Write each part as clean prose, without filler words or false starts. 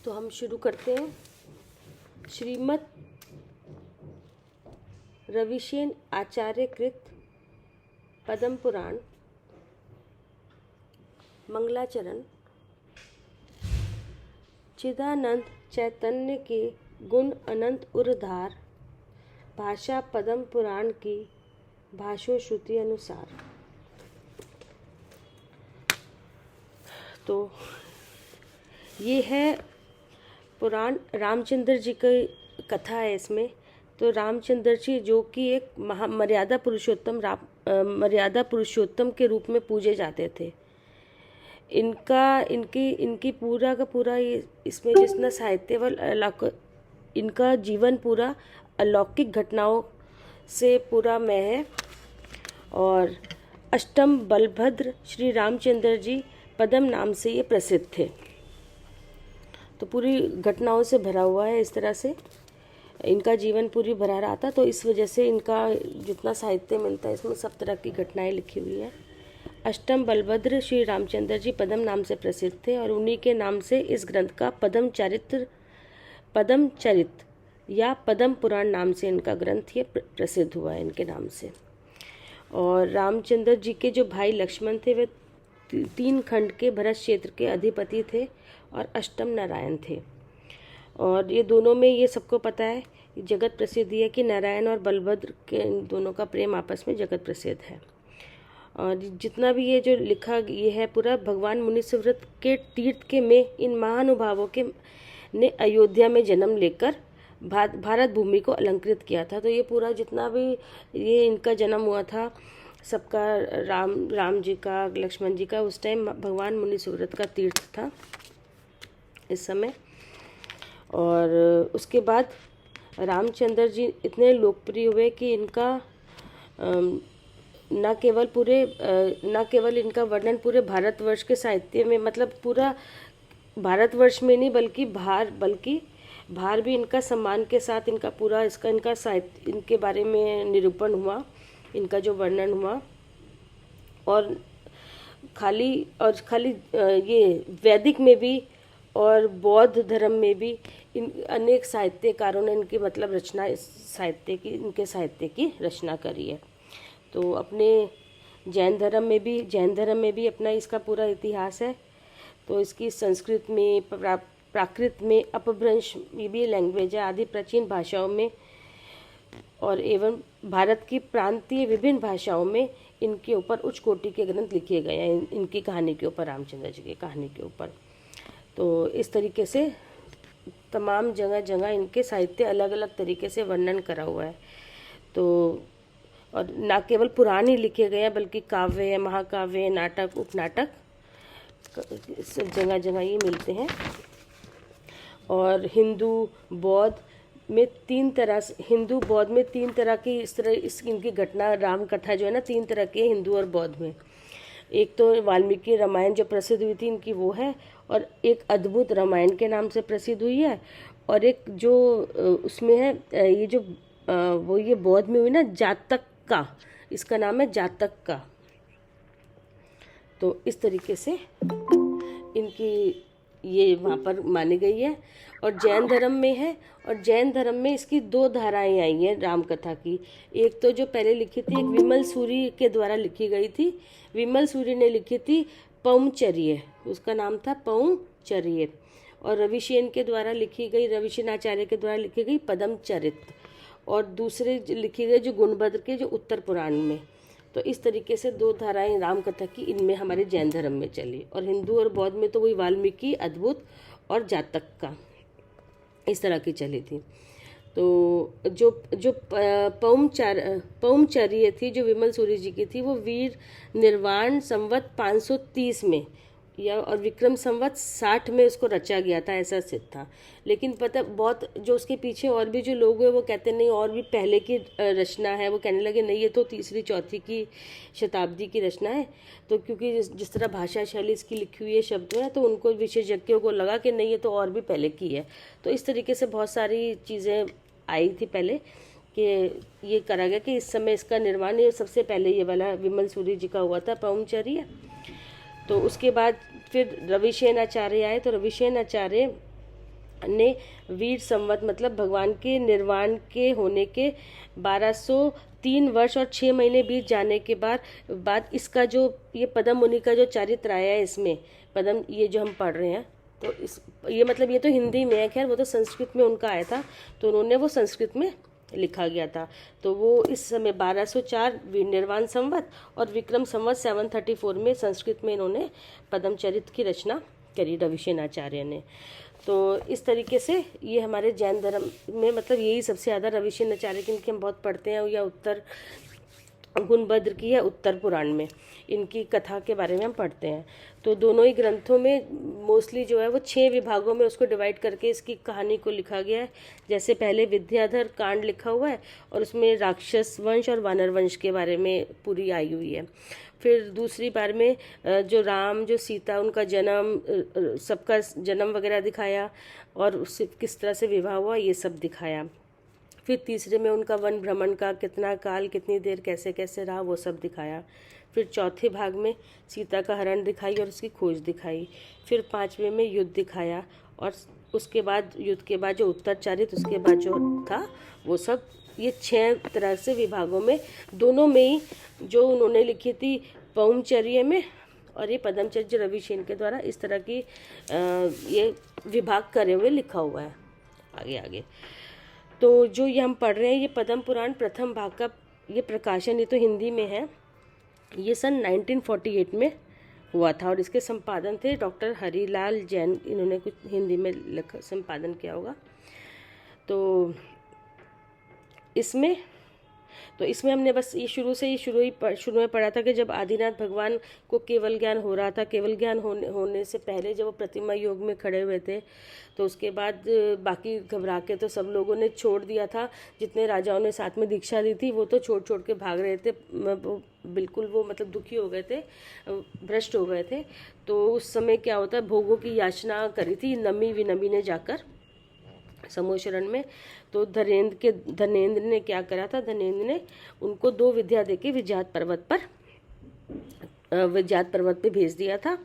तो हम शुरू करते हैं। श्रीमद् रविशेन आचार्य कृत पद्म पुराण मंगलाचरण। चिदानंद चैतन्य के गुण अनंत उर्धार, भाषा पद्म पुराण की भाषो श्रुति अनुसार। तो ये है पुराण, रामचंद्र जी की कथा है इसमें। तो रामचंद्र जी जो कि एक मर्यादा पुरुषोत्तम के रूप में पूजे जाते थे। इनकी पूरा का पूरा ये इसमें जितना साहित्य इनका जीवन पूरा अलौकिक घटनाओं से पूरा मय है। और अष्टम बलभद्र श्री रामचंद्र जी पद्म नाम से ये प्रसिद्ध थे। तो पूरी घटनाओं से भरा हुआ है। इस तरह से इनका जीवन पूरी भरा रहा था। तो इस वजह से इनका जितना साहित्य मिलता है इसमें सब तरह की घटनाएं लिखी हुई है। अष्टम बलभद्र श्री रामचंद्र जी पद्म नाम से प्रसिद्ध थे और उन्हीं के नाम से इस ग्रंथ का पद्म चरित या पद्म पुराण नाम से इनका ग्रंथ ये प्रसिद्ध हुआ है इनके नाम से। और रामचंद्र जी के जो भाई लक्ष्मण थे वे 3 खंड के भरत क्षेत्र के अधिपति थे और अष्टम नारायण थे। और ये दोनों में ये सबको पता है, जगत प्रसिद्ध है कि नारायण और बलभद्र के इन दोनों का प्रेम आपस में जगत प्रसिद्ध है। और जितना भी ये जो लिखा ये है पूरा भगवान मुनिसुव्रत के तीर्थ के में इन महानुभावों के ने अयोध्या में जन्म लेकर भारत भूमि को अलंकृत किया था। तो ये पूरा जितना भी ये इनका जन्म हुआ था सबका, राम जी का, लक्ष्मण जी का, उस टाइम भगवान मुनिसुव्रत का तीर्थ था इस समय। और उसके बाद रामचंद्र जी इतने लोकप्रिय हुए कि इनका न केवल इनका वर्णन पूरे भारतवर्ष के साहित्य में, मतलब पूरा भारतवर्ष में नहीं बल्कि बाहर भी इनका सम्मान के साथ इनका पूरा इनका साहित्य, इनके बारे में निरूपण हुआ, इनका जो वर्णन हुआ। और खाली ये वैदिक में भी और बौद्ध धर्म में भी इन अनेक साहित्यकारों ने इनकी मतलब रचना इनके साहित्य की रचना करी है। तो अपने जैन धर्म में भी अपना इसका पूरा इतिहास है। तो इसकी संस्कृत में, प्राकृत में, अपभ्रंश में भी लैंग्वेज है, आदि प्राचीन भाषाओं में और एवं भारत की प्रांतीय विभिन्न भाषाओं में इनके ऊपर उच्च कोटि के ग्रंथ लिखे गए हैं इनकी कहानी के ऊपर, रामचंद्र जी की कहानी के ऊपर। तो इस तरीके से तमाम जगह इनके साहित्य अलग अलग तरीके से वर्णन करा हुआ है। तो और ना केवल पुराण ही लिखे गए हैं बल्कि काव्य, महाकाव्य, नाटक, उपनाटक सब जगह ये मिलते हैं। और हिंदू बौद्ध में तीन तरह की इनकी घटना, राम कथा जो है ना, 3 तरह की है हिंदू और बौद्ध में। एक तो वाल्मीकि रामायण जो प्रसिद्ध हुई थी इनकी वो है, और एक अद्भुत रामायण के नाम से प्रसिद्ध हुई है, और एक जो उसमें है ये जो वो ये बौद्ध में हुई ना, जातक का, इसका नाम है जातक का। तो इस तरीके से इनकी ये वहाँ पर मानी गई है। और जैन धर्म में है, और जैन धर्म में इसकी 2 धाराएं आई हैं राम कथा की। एक तो जो पहले लिखी थी, एक विमल सूरी के द्वारा लिखी गई थी। विमल सूरी ने लिखी थी पौमचर्य, उसका नाम था पौमचर्य। और रविशेन आचार्य के द्वारा लिखी गई पद्म चरित। और दूसरे लिखी गई जो गुणभद्र के जो उत्तर पुराण में। तो इस तरीके से 2 धाराएं राम कथा की इनमें हमारे जैन धर्म में चली। और हिंदू और बौद्ध में तो वही वाल्मीकि, अद्भुत और जातक का, इस तरह की चली थी। तो जो पौमचर्य थी जो विमल सूरी जी की थी, वो वीर निर्वाण संवत 530 में या और विक्रम संवत 60 में उसको रचा गया था, ऐसा सिद्ध था। लेकिन पता बहुत जो उसके पीछे और भी जो लोग हैं वो कहते नहीं और भी पहले की रचना है। वो कहने लगे नहीं, ये तो 3री-4थी की शताब्दी की रचना है। तो क्योंकि जिस तरह भाषा शैली इसकी लिखी हुई है, शब्द है, तो उनको विशेषज्ञों को लगा कि नहीं ये तो और भी पहले की है। तो इस तरीके से बहुत सारी चीज़ें आई थी पहले कि ये करा गया कि इस समय इसका निर्माण ये सबसे पहले ये वाला विमल सूरी जी का हुआ था, पौमचर्य। तो उसके बाद फिर रविशेन आचार्य आए। तो रविशेन आचार्य ने वीर संवत मतलब भगवान के निर्वाण के होने के 1203 वर्ष और 6 महीने बीत जाने के बाद इसका जो ये पद्म मुनि का जो चरित्र आया है इसमें पद्म ये जो हम पढ़ रहे हैं तो इस ये मतलब ये तो हिंदी में है, खैर वो तो संस्कृत में उनका आया था तो उन्होंने वो संस्कृत में लिखा गया था। तो वो इस समय 1204 निर्वाण संवत और विक्रम संवत 734 में संस्कृत में इन्होंने पद्मचरित की रचना करी रविशेन आचार्य ने। तो इस तरीके से ये हमारे जैन धर्म में मतलब यही सबसे ज़्यादा रविशेन आचार्य की इनकी हम बहुत पढ़ते हैं, या उत्तर गुणभद्र की है उत्तर पुराण में इनकी कथा के बारे में हम पढ़ते हैं। तो दोनों ही ग्रंथों में मोस्टली जो है वो 6 विभागों में उसको डिवाइड करके इसकी कहानी को लिखा गया है। जैसे पहले विद्याधर कांड लिखा हुआ है और उसमें राक्षस वंश और वानर वंश के बारे में पूरी आई हुई है। फिर दूसरी बार में जो राम जो सीता उनका जन्म सबका जन्म वगैरह दिखाया और उससे किस तरह से विवाह हुआ ये सब दिखाया। फिर तीसरे में उनका वन भ्रमण का कितना काल कितनी देर कैसे कैसे रहा वो सब दिखाया। फिर चौथे भाग में सीता का हरण दिखाई और उसकी खोज दिखाई। फिर पांचवें में युद्ध दिखाया और उसके बाद युद्ध के बाद जो उत्तरचरित उसके बाद जो था वो सब ये 6 तरह से विभागों में दोनों में ही जो उन्होंने लिखी थी पौमचर्य में और ये पद्मचर्य रविशेन के द्वारा इस तरह की ये विभाग करे हुए लिखा हुआ है। आगे तो जो ये हम पढ़ रहे हैं ये पद्म पुराण प्रथम भाग का ये प्रकाशन ये तो हिंदी में है, ये सन 1948 में हुआ था और इसके संपादन थे डॉक्टर हरिलाल जैन, इन्होंने कुछ हिंदी में संपादन किया होगा। तो इसमें हमने बस ये शुरू में पढ़ा था कि जब आदिनाथ भगवान को केवल ज्ञान हो रहा था, केवल ज्ञान होने से पहले जब वो प्रतिमा योग में खड़े हुए थे तो उसके बाद बाकी घबरा के तो सब लोगों ने छोड़ दिया था। जितने राजाओं ने साथ में दीक्षा दी थी वो तो छोड़ के भाग रहे थे, बिल्कुल वो मतलब दुखी हो गए थे, भ्रष्ट हो गए थे। तो उस समय क्या होता है भोगों की याचना करी थी नमी विनमी ने जाकर समूह शरण में। तो धनेन्द्र ने क्या करा था, धनेन्द्र ने उनको 2 विद्या देके विजात पर्वत पे भेज दिया था।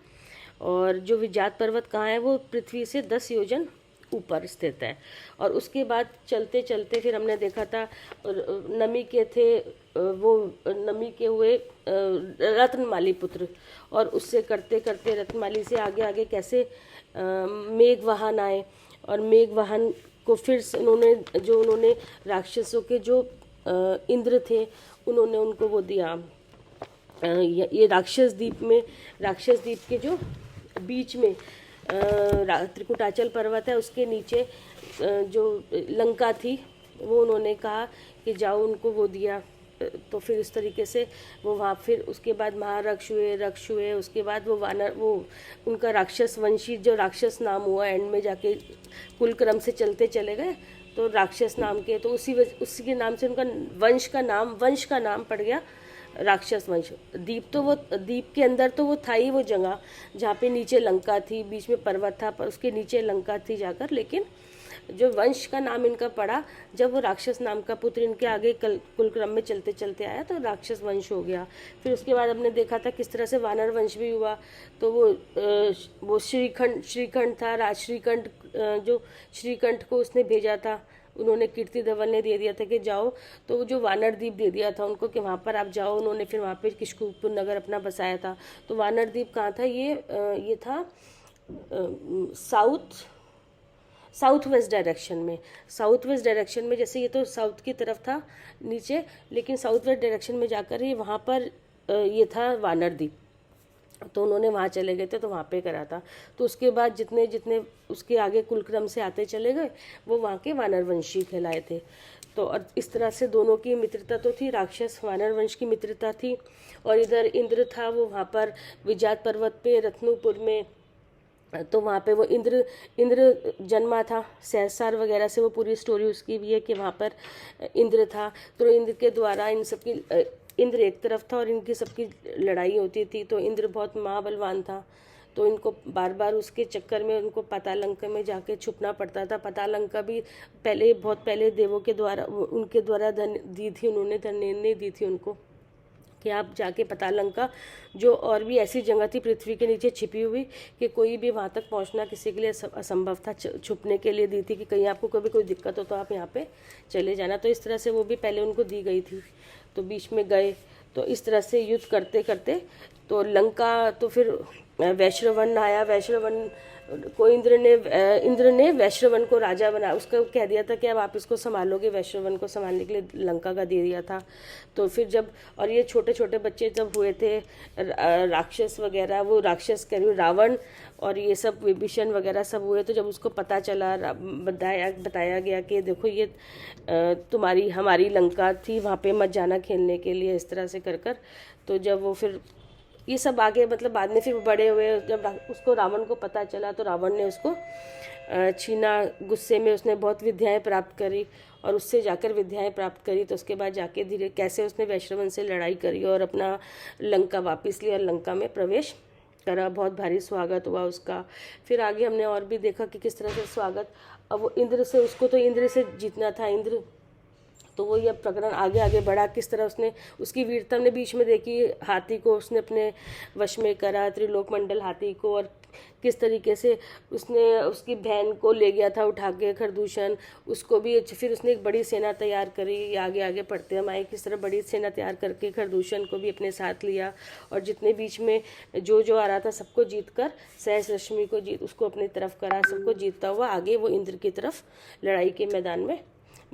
और जो विजात पर्वत कहाँ है वो पृथ्वी से 10 योजन ऊपर स्थित है। और उसके बाद चलते चलते फिर हमने देखा था नमी के थे वो नमी के हुए रत्नमाली पुत्र, और उससे करते करते रत्नमाली से आगे आगे कैसे मेघवाहन आए और मेघवाहन को फिर उन्होंने राक्षसों के जो इंद्र थे उन्होंने उनको वो दिया ये राक्षस द्वीप के जो बीच में त्रिकुटाचल पर्वत है उसके नीचे जो लंका थी वो उन्होंने कहा कि जाओ उनको वो दिया। तो फिर इस तरीके से वो वहाँ फिर उसके बाद महारक्ष हुए उसके बाद वो वानर वो उनका राक्षस वंशी जो राक्षस नाम हुआ एंड में जाके कुल क्रम से चलते चले गए तो राक्षस नाम के तो उसी के नाम से उनका वंश का नाम पड़ गया राक्षस वंश। द्वीप के अंदर तो वो था ही वो जगह जहाँ पे नीचे लंका थी, बीच में पर्वत था, पर उसके नीचे लंका थी जाकर, लेकिन जो वंश का नाम इनका पड़ा जब वो राक्षस नाम का पुत्र इनके आगे कुल क्रम में चलते चलते आया तो राक्षस वंश हो गया। फिर उसके बाद हमने देखा था किस तरह से वानर वंश भी हुआ। तो वो श्रीखंड था, जो श्रीकंठ को उसने भेजा था, उन्होंने कीर्ति धवल ने दे दिया था कि जाओ, तो जो वानर द्वीप दे दिया था उनको कि वहाँ पर आप जाओ। उन्होंने फिर वहाँ पे किशकुपुर नगर अपना बसाया था। तो वानर द्वीप कहाँ था, ये था साउथ वेस्ट डायरेक्शन में जैसे ये तो साउथ की तरफ था नीचे, लेकिन साउथ वेस्ट डायरेक्शन में जाकर ही वहाँ पर ये था वानर द्वीप। तो उन्होंने वहाँ चले गए थे तो वहाँ पे करा था। तो उसके बाद जितने जितने उसके आगे कुलक्रम से आते चले गए वो वहाँ के वानर वंशी कहलाए थे। तो और इस तरह से दोनों की मित्रता तो थी, राक्षस वानर वंश की मित्रता थी। और इधर इंद्र था वो वहाँ पर विजात पर्वत पे रत्नपुर में, तो वहाँ पे वो इंद्र जन्मा था। सहसार वगैरह से वो पूरी स्टोरी उसकी भी है कि वहाँ पर इंद्र था। तो इंद्र के द्वारा इन सबकी इंद्र एक तरफ था और इनकी सबकी लड़ाई होती थी। तो इंद्र बहुत महाबलवान था, तो इनको बार बार उसके चक्कर में उनको पातालंका में जाके छुपना पड़ता था। पातालंका भी बहुत पहले देवों के द्वारा उनके द्वारा दी थी, उन्होंने धनेन्द्र ने दी थी उनको। कि आप जाके पता लंका, जो और भी ऐसी जगह थी पृथ्वी के नीचे छिपी हुई कि कोई भी वहाँ तक पहुँचना किसी के लिए असंभव था, छुपने के लिए दी थी कि कहीं आपको कभी कोई दिक्कत हो तो आप यहाँ पे चले जाना। तो इस तरह से वो भी पहले उनको दी गई थी, तो बीच में गए। तो इस तरह से युद्ध करते करते तो लंका, तो फिर वैश्रवन आया। वैश्रवन को इंद्र ने वैश्रवन को राजा बना, उसको कह दिया था कि अब आप इसको संभालोगे, वैश्रवन को संभालने के लिए लंका का दे दिया था। तो फिर जब, और ये छोटे छोटे बच्चे जब हुए थे राक्षस वगैरह, वो राक्षस कह रही हूँ रावण और ये सब विभीषण वगैरह सब हुए, तो जब उसको पता चला, बताया गया कि देखो ये तुम्हारी हमारी लंका थी, वहाँ पे मत जाना खेलने के लिए, इस तरह से कर कर। तो जब वो फिर ये सब आगे मतलब बाद में फिर बड़े हुए, जब उसको रावण को पता चला तो रावण ने उसको छीना। गुस्से में उसने बहुत विद्याएं प्राप्त करी और उससे जाकर विद्याएं प्राप्त करी। तो उसके बाद जाके धीरे कैसे उसने वैश्रवन से लड़ाई करी और अपना लंका वापस लिया और लंका में प्रवेश करा। बहुत भारी स्वागत हुआ उसका। फिर आगे हमने और भी देखा कि किस तरह से स्वागत, अब वो इंद्र से, उसको तो इंद्र से जीतना था, इंद्र तो वो ये प्रकरण आगे आगे बढ़ा। किस तरह उसने, उसकी वीरता हमने बीच में देखी, हाथी को उसने अपने वश में करा, त्रिलोक मंडल हाथी को, और किस तरीके से उसने उसकी बहन को ले गया था उठा के खरदूषण, उसको भी। फिर उसने एक बड़ी सेना तैयार करी, आगे आगे पढ़ते हम आए किस तरह बड़ी सेना तैयार करके खरदूषण को भी अपने साथ लिया, और जितने बीच में जो आ रहा था सबको जीत कर, सहस रश्मि को जीत, उसको अपनी तरफ करा, सबको जीतता हुआ आगे वो इंद्र की तरफ लड़ाई के मैदान में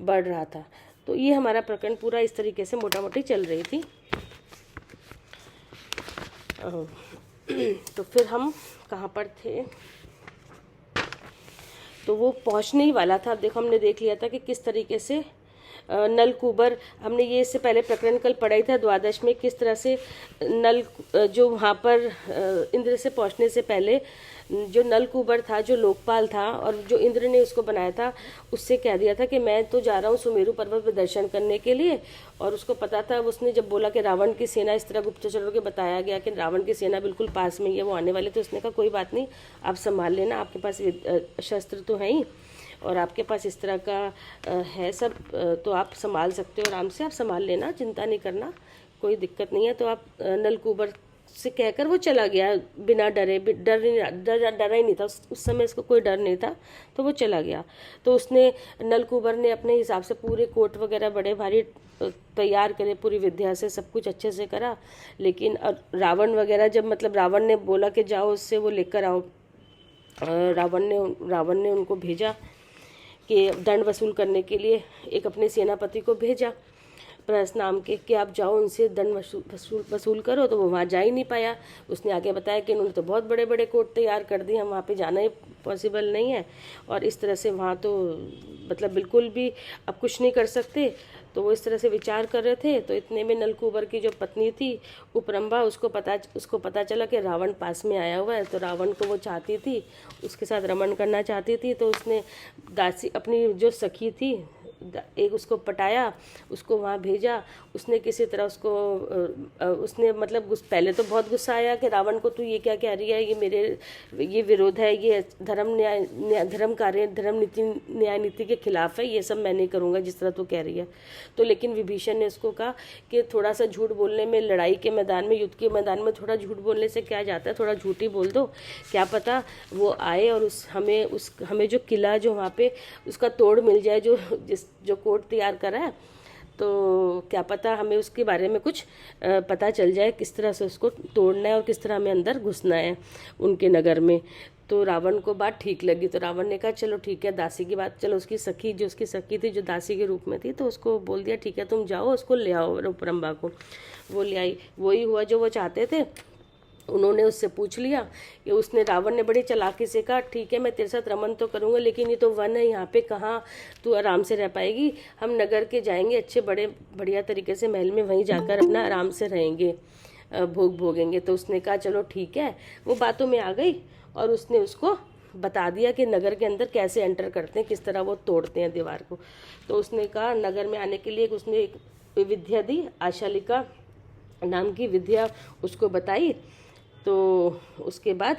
बढ़ रहा था। तो ये हमारा प्रकरण पूरा इस तरीके से मोटा मोटी चल रही थी। तो फिर हम कहाँ पर थे, तो वो पहुँचने ही वाला था। अब देखो हमने देख लिया था कि किस तरीके से नलकूबर, हमने ये इससे पहले प्रकरण कल पढ़ा ही था द्वादश में, किस तरह से जो वहाँ पर इंद्र से पहुँचने से पहले जो नलकूबर था, जो लोकपाल था, और जो इंद्र ने उसको बनाया था, उससे कह दिया था कि मैं तो जा रहा हूँ सुमेरु पर्वत पर दर्शन करने के लिए। और उसको पता था, उसने जब बोला कि रावण की सेना, इस तरह गुप्तचरों के बताया गया कि रावण की सेना बिल्कुल पास में ही है, वो आने वाले, तो उसने कहा कोई बात नहीं, आप संभाल लेना, आपके पास शस्त्र तो है ही और आपके पास इस तरह का है सब, तो आप संभाल सकते हो, आराम से आप संभाल लेना, चिंता नहीं करना, कोई दिक्कत नहीं है। तो आप नलकूबर से कहकर वो चला गया बिना डरे, डरा ही नहीं था उस समय, इसको कोई डर नहीं था, तो वो चला गया। तो उसने, नलकूबर ने अपने हिसाब से पूरे कोट वगैरह बड़े भारी तैयार करे, पूरी विद्या से सब कुछ अच्छे से करा। लेकिन रावण वगैरह जब, मतलब रावण ने बोला कि जाओ उससे वो लेकर आओ, रावण ने उनको भेजा कि दंड वसूल करने के लिए एक अपने सेनापति को भेजा प्रहस नाम के, कि आप जाओ उनसे दंड वसूल करो। तो वो वहाँ जा ही नहीं पाया। उसने आगे बताया कि उन्होंने तो बहुत बड़े बड़े कोर्ट तैयार कर दिए, हम वहाँ पे जाना ही पॉसिबल नहीं है, और इस तरह से वहाँ तो मतलब बिल्कुल भी अब कुछ नहीं कर सकते। तो वो इस तरह से विचार कर रहे थे। तो इतने में नलकूबर की जो पत्नी थी उपरंभा, उसको पता चला कि रावण पास में आया हुआ है। तो रावण को वो चाहती थी, उसके साथ रमण करना चाहती थी। तो उसने दासी, अपनी जो सखी थी एक, उसको पटाया, उसको वहाँ भेजा। उसने किसी तरह उसको उसने मतलब पहले तो बहुत गुस्सा आया कि रावण को, तू ये क्या कह रही है, ये मेरे ये विरोध है, ये धर्म कार्य, धर्म नीति न्याय नीति के खिलाफ है, ये सब मैं नहीं करूँगा जिस तरह तू कह रही है। तो लेकिन विभीषण ने उसको कहा कि थोड़ा सा झूठ बोलने में, लड़ाई के मैदान में, युद्ध के मैदान में थोड़ा झूठ बोलने से क्या जाता है, थोड़ा झूठ ही बोल दो, क्या पता वो आए और हमें जो किला जो वहाँ पे उसका तोड़ मिल जाए, जो कोर्ट तैयार करा है, तो क्या पता हमें उसके बारे में कुछ पता चल जाए, किस तरह से उसको तोड़ना है और किस तरह हमें अंदर घुसना है उनके नगर में। तो रावण को बात ठीक लगी। तो रावण ने कहा चलो ठीक है, दासी की बात, चलो उसकी सखी थी जो दासी के रूप में थी, तो उसको बोल दिया ठीक है तुम जाओ, उसको ले आओ उपरंभा को। वो ले आई, वही हुआ जो वो चाहते थे। उन्होंने उससे पूछ लिया कि उसने, रावण ने बड़ी चालाकी से कहा ठीक है मैं तेरे साथ रमन तो करूँगा, लेकिन ये तो वन है, यहाँ पे कहाँ तू आराम से रह पाएगी, हम नगर के जाएंगे अच्छे बड़े बढ़िया तरीके से महल में, वहीं जाकर अपना आराम से रहेंगे, भोगेंगे। तो उसने कहा चलो ठीक है, वो बातों में आ गई और उसने उसको बता दिया कि नगर के अंदर कैसे एंटर करते हैं, किस तरह वो तोड़ते हैं दीवार को। तो उसने कहा नगर में आने के लिए उसने एक विद्या दी, आशालिका नाम की विद्या उसको बताई। तो उसके बाद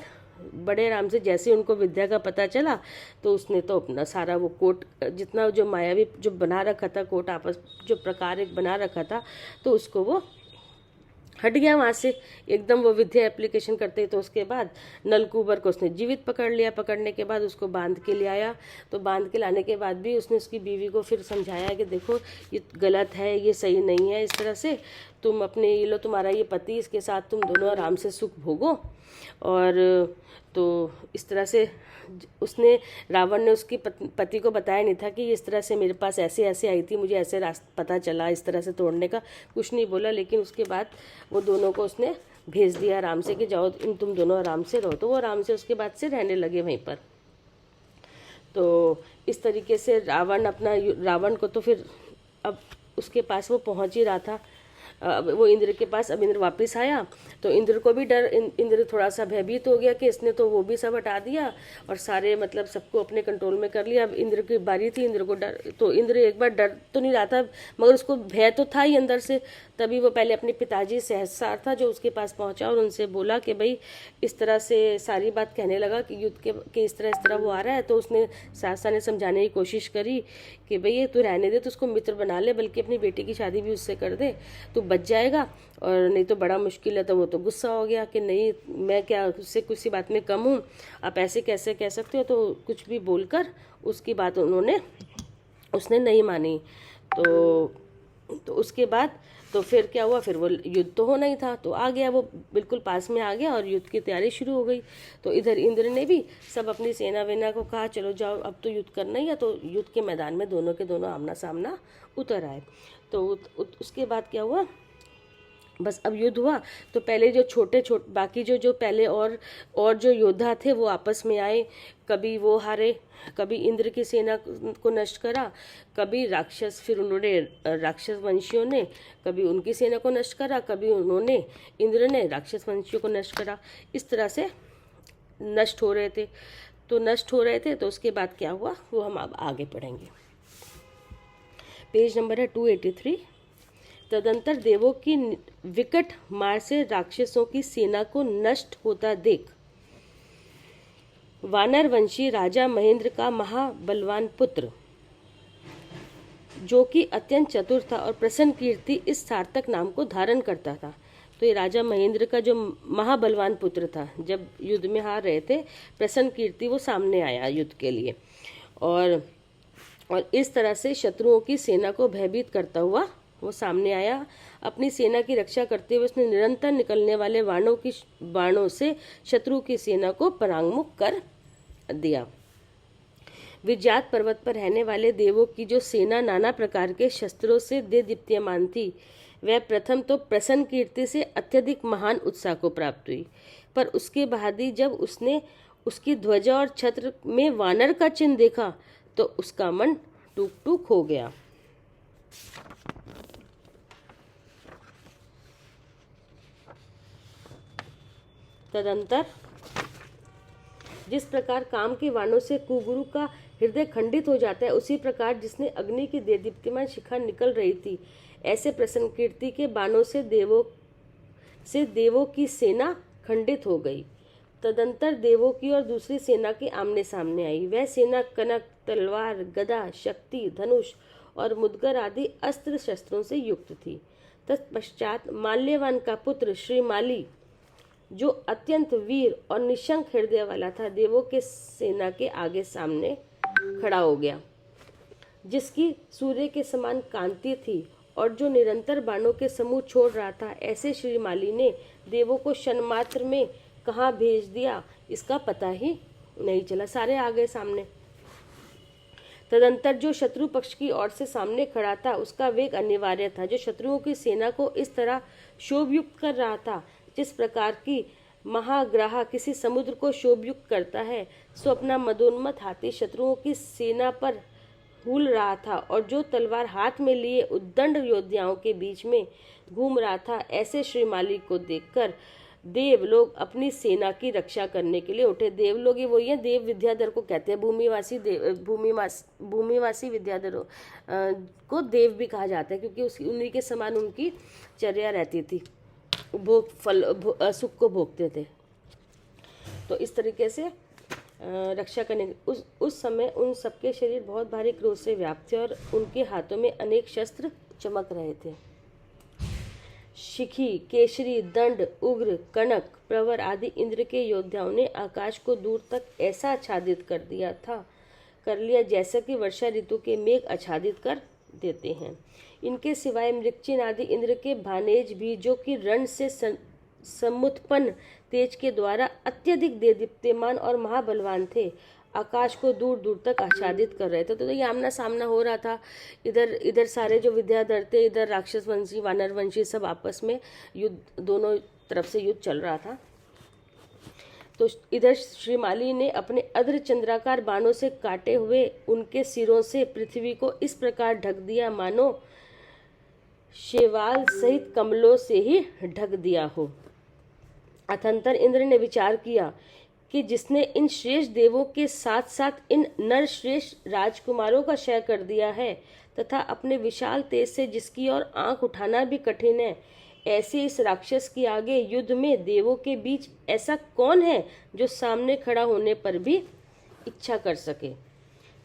बड़े आराम से, जैसे उनको विद्या का पता चला, तो उसने तो अपना सारा वो कोट, जितना जो मायावी जो बना रखा था कोट, आपस जो प्रकार एक बना रखा था, तो उसको वो हट गया वहाँ से एकदम वो विद्या एप्लीकेशन करते। तो उसके बाद नलकूबर को उसने जीवित पकड़ लिया। पकड़ने के बाद उसको बांध के ले आया। तो बांध के लाने के बाद भी उसने उसकी बीवी को फिर समझाया कि देखो ये गलत है, ये सही नहीं है, इस तरह से तुम अपने ये लो तुम्हारा ये पति, इसके साथ तुम दोनों आराम से सुख भोगो। और तो इस तरह से उसने रावण ने उसकी पति को बताया नहीं था कि इस तरह से मेरे पास ऐसे ऐसे आई थी, मुझे ऐसे रास्ता पता चला इस तरह से तोड़ने का, कुछ नहीं बोला। लेकिन उसके बाद वो दोनों को उसने भेज दिया आराम से कि जाओ तुम दोनों आराम से रहो। तो वो आराम से उसके बाद से रहने लगे वहीं पर। तो इस तरीके से रावण को तो फिर अब उसके पास वो पहुंच ही रहा था, अब वो इंद्र के पास। अब इंद्र वापस आया तो इंद्र को भी डर, इंद्र थोड़ा सा भयभीत हो गया कि इसने तो वो भी सब हटा दिया और सारे मतलब सबको अपने कंट्रोल में कर लिया। अब इंद्र की बारी थी, इंद्र को डर, तो इंद्र एक बार डर तो नहीं रहा था मगर उसको भय तो था ही अंदर से। तभी वो पहले अपने पिताजी सहस्रार था जो उसके पास पहुंचा और उनसे बोला कि भाई इस तरह से सारी बात कहने लगा कि युद्ध के इस तरह वो आ रहा है। तो उसने सहस्रार ने समझाने की कोशिश करी कि भाई ये तू रहने दे, तो उसको मित्र बना ले, बल्कि अपनी बेटी की शादी भी उससे कर दे, तो बच जाएगा, और नहीं तो बड़ा मुश्किल है। तो वो तो गुस्सा हो गया कि नहीं मैं क्या उससे किसी बात में कम हूँ, आप ऐसे कैसे कह सकते हो। तो कुछ भी बोलकर उसकी बात उसने नहीं मानी। तो उसके बाद तो फिर क्या हुआ, फिर वो युद्ध तो होना ही था, तो आ गया वो बिल्कुल पास में आ गया और युद्ध की तैयारी शुरू हो गई। तो इधर इंद्र ने भी सब अपनी सेना वेना को कहा चलो जाओ अब तो युद्ध करना ही है। तो युद्ध के मैदान में दोनों के दोनों आमना सामना उतर आए। तो उसके बाद क्या हुआ, बस अब युद्ध हुआ तो पहले जो छोटे बाकी जो पहले और जो योद्धा थे वो आपस में आए। कभी वो हारे, कभी इंद्र की सेना को नष्ट करा, कभी राक्षस, फिर उन्होंने राक्षस वंशियों ने कभी उनकी सेना को नष्ट करा, कभी इंद्र ने राक्षस वंशियों को नष्ट करा। इस तरह से नष्ट हो रहे थे। तो उसके बाद क्या हुआ वो हम अब आगे पढ़ेंगे। पेज नंबर है 283। तदंतर देवों की विकट मार से राक्षसों की सेना को नष्ट होता देख वानर वंशी राजा महेंद्र का महाबलवान पुत्र, जो कि अत्यंत चतुर था और प्रसन्न कीर्ति इस सार्थक नाम को धारण करता था। तो ये राजा महेंद्र का जो महाबलवान पुत्र था, जब युद्ध में हार रहे थे, प्रसन्न कीर्ति वो सामने आया युद्ध के लिए, और इस तरह से शत्रुओं की सेना को भयभीत करता हुआ वो सामने आया। अपनी सेना की रक्षा करते हुए उसने निरंतर निकलने वाले बाणों से शत्रु की सेना को परांगमुख कर दिया। विज्ञात पर्वत पर रहने वाले देवों की जो सेना नाना प्रकार के शस्त्रों से दीप्यमान थी, वह प्रथम तो प्रसन्न कीर्ति से अत्यधिक महान उत्साह को प्राप्त हुई, पर उसके बाद ही जब उसने उसकी ध्वजा और छत्र में वानर का चिन्ह देखा तो उसका मन टूक टूक हो गया। तदंतर जिस प्रकार काम के बाणों से कुगुरु का हृदय खंडित हो जाता है, उसी प्रकार जिसने अग्नि की देदीप्यमान शिखा निकल रही थी, ऐसे प्रसन्न कीर्ति के बाणों से देवों की सेना खंडित हो गई। तदंतर देवों की और दूसरी सेना के आमने सामने आई। वह सेना कनक, तलवार, गदा, शक्ति, धनुष और मुदगर आदि अस्त्र शस्त्रों से युक्त थी। तत्पश्चात माल्यवान का पुत्र श्री माली, जो अत्यंत वीर और निशंक हृदय वाला था, देवों के सेना के आगे सामने खड़ा हो गया, जिसकी सूर्य के समान कांति थी और जो निरंतर बाणों के समूह छोड़ रहा था। ऐसे श्री माली ने देवों को क्षण मात्र में कहाँ भेज दिया इसका पता ही नहीं चला, सारे आ गए सामने। तदंतर जो शत्रु पक्ष की ओर से सामने खड़ा था, उसका वेग अनिवार्य था, जो शत्रुओं की सेना को इस तरह शोभयुक्त कर रहा था जिस प्रकार की महाग्राह किसी समुद्र को शोभयुक्त करता है, सो अपना मदोन्मत्त हाथी शत्रुओं की सेना पर हूल रहा था, और जो तलवार हाथ में लिए उद्दंड योद्धाओं के बीच में घूम रहा था। ऐसे श्री माली को देखकर देव लोग अपनी सेना की रक्षा करने के लिए उठे। देव लोग ये वही है, देव विद्याधर को कहते हैं, भूमिवासी विद्याधरों को देव भी कहा जाता है, क्योंकि उन्हीं के समान उनकी चर्या रहती थी, सुख को भोगते थे। तो इस तरीके से रक्षा करने उस समय उन सबके शरीर बहुत भारी क्रोध से व्याप्त थे और उनके हाथों में अनेक शस्त्र चमक रहे थे। शिखी, केशरी, दंड, उग्र, कनक, प्रवर आदि इंद्र के योद्धाओं ने आकाश को दूर तक ऐसा आच्छादित कर लिया जैसा कि वर्षा ऋतु के मेघ आच्छादित कर देते हैं। इनके सिवाय मृगचिन आदि इंद्र के भानेज भी, जो कि रण से समुत्पन्न तेज के द्वारा अत्यधिक देदीप्यमान और महाबलवान थे, आकाश को दूर दूर तक आच्छादित कर रहे थे। तो ये आमना सामना हो रहा था। इधर इधर सारे जो विद्याधर थे, इधर राक्षस वंशी, वानर वंशी, सब आपस में युद्ध, दोनों तरफ से युद्ध चल रहा था। तो इधर श्रीमाली ने अपने अद्र चंद्राकार बाणों से काटे हुए उनके सिरों से पृथ्वी को इस प्रकार ढक दिया मानो शेवाल सहित कमलों से ही ढक दिया हो। अथंतर इंद्र ने विचार किया कि जिसने इन श्रेष्ठ देवों के साथ साथ इन नर श्रेष्ठ राजकुमारों का क्षय कर दिया है तथा अपने विशाल तेज से जिसकी ओर आंख उठाना भी कठिन है, ऐसे इस राक्षस के आगे युद्ध में देवों के बीच ऐसा कौन है जो सामने खड़ा होने पर भी इच्छा कर सके।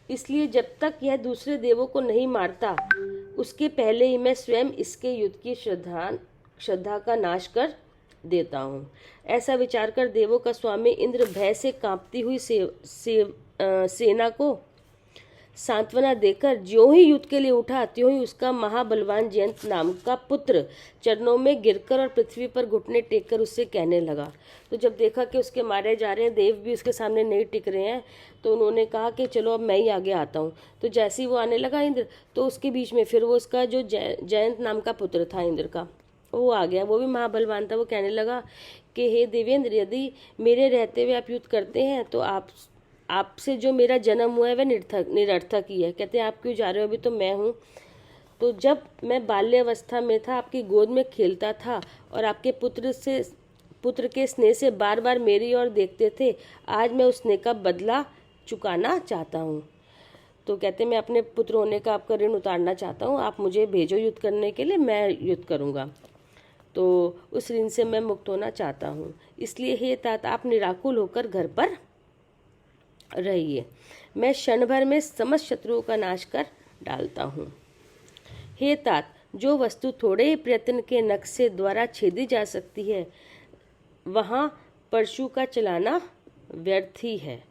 इसलिए जब तक यह दूसरे देवों को नहीं मारता, उसके पहले ही मैं स्वयं इसके युद्ध की श्रद्धा का नाश कर देता हूँ। ऐसा विचार कर देवों का स्वामी इंद्र भय से कांपती हुई सेना को सांत्वना देकर ज्यों ही युद्ध के लिए उठा, त्यों ही उसका महाबलवान जयंत नाम का पुत्र चरणों में गिरकर और पृथ्वी पर घुटने टेककर उससे कहने लगा। तो जब देखा कि उसके मारे जा रहे हैं, देव भी उसके सामने नहीं टिक रहे हैं, तो उन्होंने कहा कि चलो अब मैं ही आगे आता हूँ। तो जैसे ही वो आने लगा इंद्र, तो उसके बीच में फिर वो उसका जो जयंत नाम का पुत्र था इंद्र का, वो आ गया। वो भी महाबलवान था। वो कहने लगा कि हे देवेंद्र, यदि मेरे रहते हुए आप युद्ध करते हैं तो आपसे जो मेरा जन्म हुआ है वह निरर्थक ही है। कहते हैं आप क्यों जा रहे हो, अभी तो मैं हूँ। तो जब मैं बाल्यावस्था में था, आपकी गोद में खेलता था और आपके पुत्र के स्नेह से बार बार मेरी ओर देखते थे, आज मैं उस स्नेह का बदला चुकाना चाहता हूँ। तो कहते मैं अपने पुत्र होने का आपका ऋण उतारना चाहता हूँ, आप मुझे भेजो युद्ध करने के लिए, मैं युद्ध करूँगा। तो उस ऋण से मैं मुक्त होना चाहता हूँ। इसलिए हे तात, आप निराकुल होकर घर पर रहिए, मैं क्षण भर में समस्त शत्रुओं का नाश कर डालता हूँ। हे तात, जो वस्तु थोड़े ही प्रयत्न के नक्शे द्वारा छेदी जा सकती है, वहाँ परशु का चलाना व्यर्थ ही है।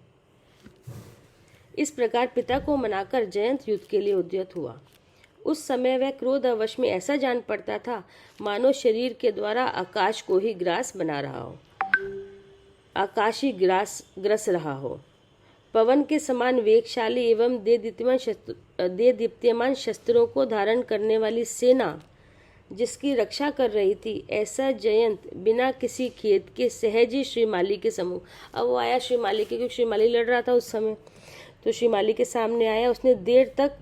इस प्रकार पिता को मनाकर जयंत युद्ध के लिए उद्यत हुआ। उस समय वह क्रोध अवश में ऐसा जान पड़ता था मानो शरीर के द्वारा आकाश को ही ग्रास बना रहा हो, आकाश ही ग्रस रहा हो। पवन के समान वेगशाली एवं देदीप्यमान शस्त्रों को धारण करने वाली सेना जिसकी रक्षा कर रही थी, ऐसा जयंत बिना किसी खेद के सहज ही श्रीमाली के सम्मुख। अब वो आया श्रीमाली के, क्योंकि श्रीमाली लड़ रहा था उस समय, तो श्रीमाली के सामने आया। उसने देर तक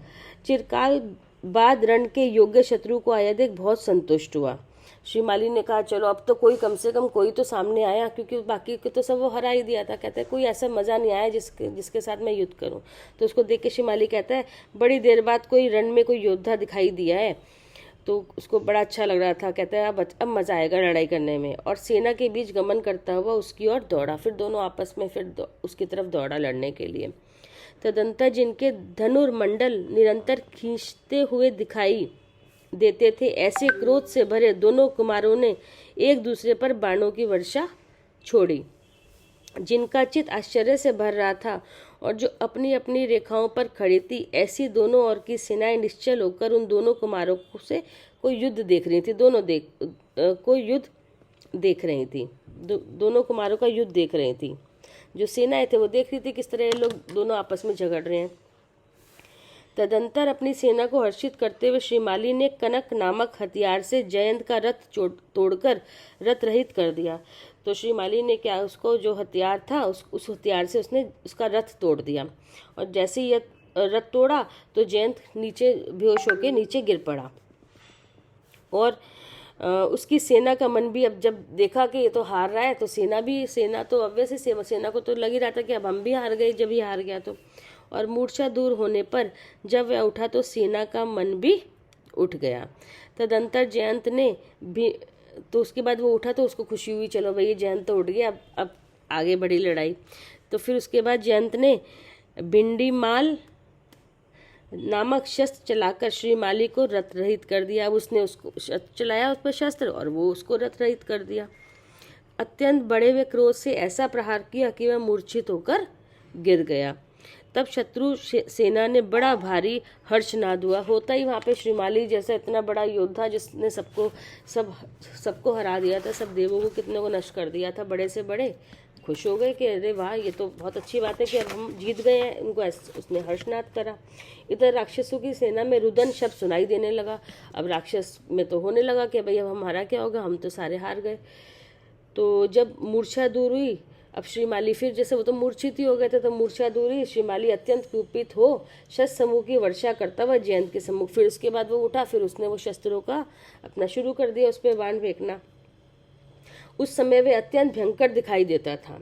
चिरकाल बाद रण के योग्य शत्रु को आया देख बहुत संतुष्ट हुआ। श्रीमाली ने कहा चलो अब तो कोई कम से कम कोई तो सामने आया, क्योंकि बाकी को तो सब वो हरा ही दिया था। कहता है कोई ऐसा मज़ा नहीं आया जिसके साथ मैं युद्ध करूं। तो उसको देख के श्रीमाली कहता है बड़ी देर बाद कोई रण में कोई योद्धा दिखाई दिया है। तो उसको बड़ा अच्छा लग रहा था। कहता है अब मज़ा आएगा लड़ाई करने में। और सेना के बीच गमन करता हुआ उसकी ओर दौड़ा। फिर दोनों आपस में फिर उसकी तरफ दौड़ा लड़ने के लिए। तदंतर जिनके धनुर्मंडल निरंतर खींचते हुए दिखाई देते थे, ऐसे क्रोध से भरे दोनों कुमारों ने एक दूसरे पर बाणों की वर्षा छोड़ी। जिनका चित्त आश्चर्य से भर रहा था और जो अपनी अपनी रेखाओं पर खड़ी थी, ऐसी दोनों ओर की सेनाएं निश्चल होकर उन दोनों कुमारों से कोई युद्ध देख रही थी। कोई युद्ध देख रही थी, दोनों कुमारों का युद्ध देख रही थी। जो सेनाएं थे वो देख रही थी किस तरह ये लोग दोनों आपस में झगड़ रहे हैं। तदंतर अपनी सेना को हर्षित करते हुए श्रीमाली ने कनक नामक हथियार से जयंत का रथ तोड़कर रथ रहित कर दिया। तो श्रीमाली ने क्या, उसको जो हथियार था उस हथियार से उसने उसका रथ तोड़ दिया। और जैसे ही रथ तोड़ा तो जयंत नीचे बेहोश होकर नीचे गिर पड़ा। और उसकी सेना का मन भी, अब जब देखा कि ये तो हार रहा है, तो सेना तो ऑब्वियसली सेना को तो लग ही रहा था कि अब हम भी हार गए जब ये हार गया तो। और मूर्छा दूर होने पर जब वह उठा तो सेना का मन भी उठ गया। तदंतर जयंत ने भी, तो उसके बाद वो उठा तो उसको खुशी हुई, चलो भाई जयंत तो उठ गया, अब आगे बढ़ी लड़ाई। तो फिर उसके बाद जयंत ने नामक शस्त्र चलाकर श्रीमाली को रथ रहित कर दिया। अब उसने उसको शस्त्र चलाया, उस पर शस्त्र, और वो उसको रथ रहित कर दिया। अत्यंत बड़े हुए क्रोध से ऐसा प्रहार किया कि वह मूर्छित होकर गिर गया। तब शत्रु सेना ने बड़ा भारी हर्षनाद हुआ। होता ही वहाँ पे श्रीमाली जैसा इतना बड़ा योद्धा जिसने सबको हरा दिया था, सब देवों को कितने को नष्ट कर दिया था, बड़े से बड़े खुश हो गए कि अरे वाह, ये तो बहुत अच्छी बात है कि अब हम जीत गए हैं। उनको उसने हर्षनाद करा। इधर राक्षसों की सेना में रुदन शब्द सुनाई देने लगा। अब राक्षस में तो होने लगा कि भाई अब हमारा क्या होगा, हम तो सारे हार गए। तो जब मूर्छा दूर हुई, अब श्रीमाली फिर जैसे वो तो मूर्छित ही हो गए थे, तो मूर्छा दूर हुई, श्रीमाली अत्यंत कुपित हो शस्त्र समूह की वर्षा करता हुआ जयंत के सम्मुख। फिर उसके बाद वो उठा, फिर उसने वो शस्त्रों का अपना शुरू कर दिया, उस पर बाण फेंकना। उस समय वे अत्यंत भयंकर दिखाई देता था।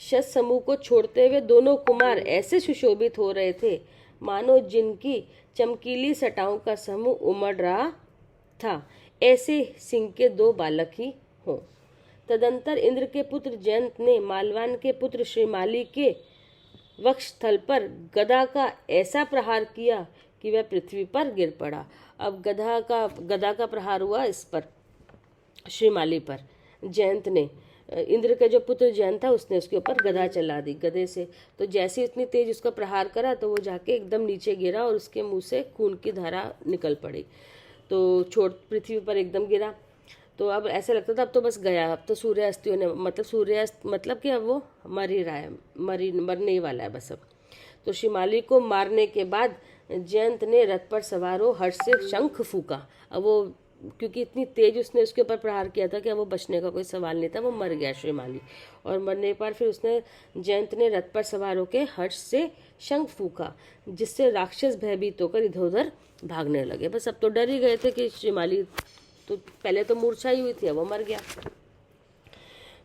शस्त्र समूह को छोड़ते हुए दोनों कुमार ऐसे सुशोभित हो रहे थे मानो जिनकी चमकीली सटाओं का समूह उमड़ रहा था, ऐसे सिंह के दो बालक ही हों। तदंतर इंद्र के पुत्र जयंत ने मालवान के पुत्र श्रीमाली के वक्षस्थल पर गदा का ऐसा प्रहार किया कि वह पृथ्वी पर गिर पड़ा। अब गदा का प्रहार हुआ इस पर, श्रीमाली पर। जयंत ने, इंद्र का जो पुत्र जयंत था, उसने उसके ऊपर गदा चला दी गदे से। तो जैसे इतनी तेज उसका प्रहार करा तो वो जाके एकदम नीचे गिरा और उसके मुंह से खून की धारा निकल पड़ी। तो पृथ्वी पर एकदम गिरा। तो अब ऐसा लगता था अब तो बस गया, अब तो सूर्यास्त होने, मतलब सूर्यास्त मतलब कि अब वो मर ही रहा है, मरने ही वाला है बस अब। तो श्रीमाली को मारने के बाद जयंत ने रथ पर सवार हो हर्ष से शंख फूका। अब वो क्योंकि इतनी तेज उसने उसके ऊपर प्रहार किया था कि अब वो बचने का कोई सवाल नहीं था, वो मर गया श्रीमाली। और मरने पर फिर उसने जयंत ने रथ पर सवार होकर हर्ष से शंख फूका, जिससे राक्षस भयभीत होकर इधर उधर भागने लगे। बस अब तो डर ही गए थे कि श्रीमाली तो पहले तो मूर्छा ही हुई थी, वो मर गया।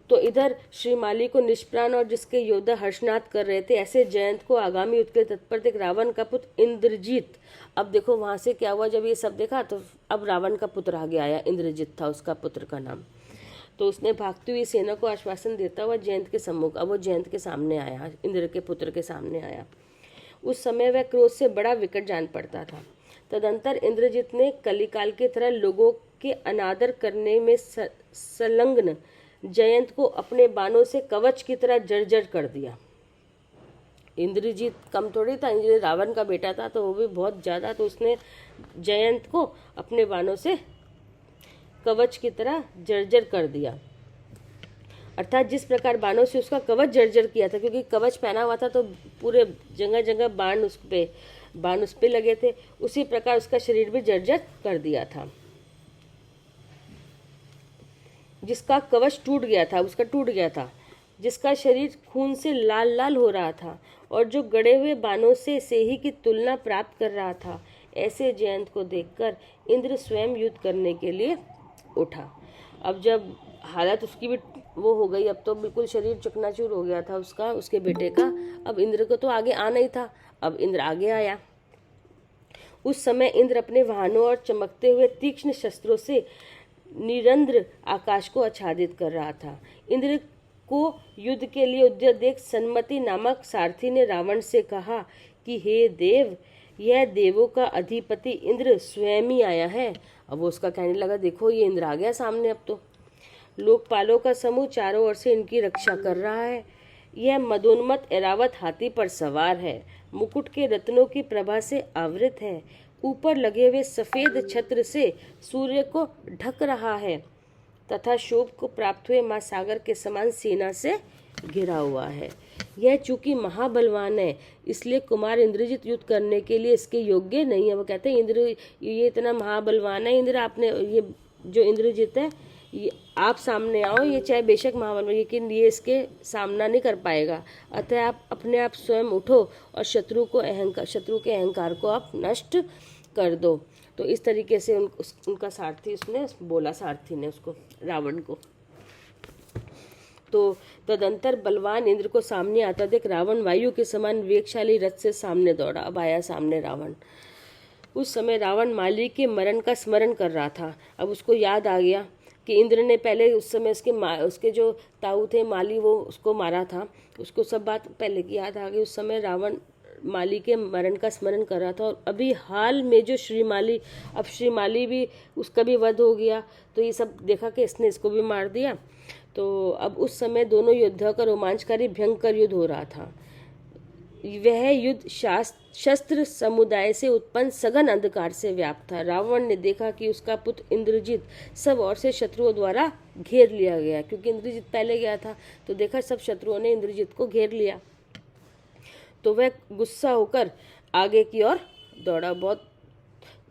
तो इधर श्रीमाली को निष्प्राण और जिसके योद्धा हर्षनाद कर रहे थे, ऐसे जयंत को आगामी युद्ध के तत्पर देख रावण का पुत्र इंद्रजीत, अब देखो वहां से क्या हुआ, जब ये सब देखा तो अब रावण का पुत्र आगे आया, इंद्रजीत था उसका पुत्र का नाम। तो उसने भागती हुई सेना को आश्वासन देता हुआ जयंत के सम्मुख, अब वो जयंत के सामने आया, इंद्र के पुत्र के सामने आया। उस समय वह क्रोध से बड़ा विकट जान पड़ता था। तदंतर इंद्रजीत ने कलिकाल की तरह लोगों के अनादर करने में संलग्न जयंत को अपने बाणों से कवच की तरह जर्जर कर दिया। इंद्रजीत कम थोड़ी था, रावण का बेटा था तो वो भी बहुत ज्यादा। तो उसने जयंत को अपने बाणों से कवच की तरह जर्जर कर दिया, अर्थात जिस प्रकार बाणों से उसका कवच जर्जर किया था, क्योंकि कवच पहना हुआ था तो पूरे जगह जगह बाण उस पे लगे थे, उसी प्रकार उसका शरीर भी जर्जर कर दिया था। जिसका कवच टूट गया था, उसका टूट गया था, जिसका शरीर खून से लाल लाल हो रहा था और जो गड़े हुए बाणों से सेही की तुलना प्राप्त कर रहा था। ऐसे जयंत को देखकर इंद्र स्वयं युद्ध करने के लिए उठा। अब जब हालत उसकी भी वो हो गई, अब तो बिल्कुल शरीर चकनाचूर हो गया था उसका, उसके बेटे का। अब इंद्र को तो आगे आना ही था, अब इंद्र आगे आया। उस समय इंद्र अपने वाहनों और चमकते हुए तीक्ष्ण शस्त्रों से निरंद्र आकाश को आच्छादित कर रहा था। इंद्र को युद्ध के लिए उद्यत देख सन्मति नामक सारथी ने रावण से कहा कि हे देव, यह देवों का अधिपति इंद्र स्वयं ही आया है। अब वो उसका कहने लगा, देखो ये इंद्र आ गया सामने। अब तो लोकपालों का समूह चारों ओर से इनकी रक्षा कर रहा है। यह मदोन्मत्त ऐरावत हाथी पर सवार है, मुकुट के रत्नों की प्रभा से आवृत है, ऊपर लगे हुए सफेद छत्र से सूर्य को ढक रहा है तथा शोभ को प्राप्त हुए माँ सागर के समान सेना से घिरा हुआ है। यह चूंकि महाबलवान है, इसलिए कुमार इंद्रजीत युद्ध करने के लिए इसके योग्य नहीं है। वो कहते हैं इंद्र ये इतना महाबलवान है, इंद्र आपने ये जो इंद्रजीत है ये आप सामने आओ, ये चाहे बेशक महाबलवान, लेकिन ये इसके सामना नहीं कर पाएगा। अतः आप अपने आप स्वयं उठो और शत्रु के अहंकार को आप नष्ट कर दो। तो इस तरीके से उनका सारथी उसने बोला, सारथी ने उसको, रावण को। तो तदंतर बलवान इंद्र को सामने आता देख रावण वायु के समान वेगशाली रथ से सामने दौड़ा। अब आया सामने रावण। उस समय रावण माली के मरण का स्मरण कर रहा था। अब उसको याद आ गया कि इंद्र ने पहले उस समय उसके जो ताऊ थे माली, वो उसको मारा था, उसको सब बात पहले की याद आ गई। उस समय माली के मरण का स्मरण कर रहा था। और अभी हाल में जो श्रीमाली, अब श्रीमाली भी, उसका भी वध हो गया, तो ये सब देखा कि इसने इसको भी मार दिया। तो अब उस समय दोनों योद्धाओं का रोमांचकारी भयंकर युद्ध हो रहा था। वह युद्ध शस्त्र समुदाय से उत्पन्न सघन अंधकार से व्याप्त था। रावण ने देखा कि उसका पुत्र इंद्रजित सब ओर से शत्रुओं द्वारा घेर लिया गया, क्योंकि इंद्रजित पहले गया था, तो देखा सब शत्रुओं ने इंद्रजित को घेर लिया। तो वह गुस्सा होकर आगे की ओर दौड़ा। बहुत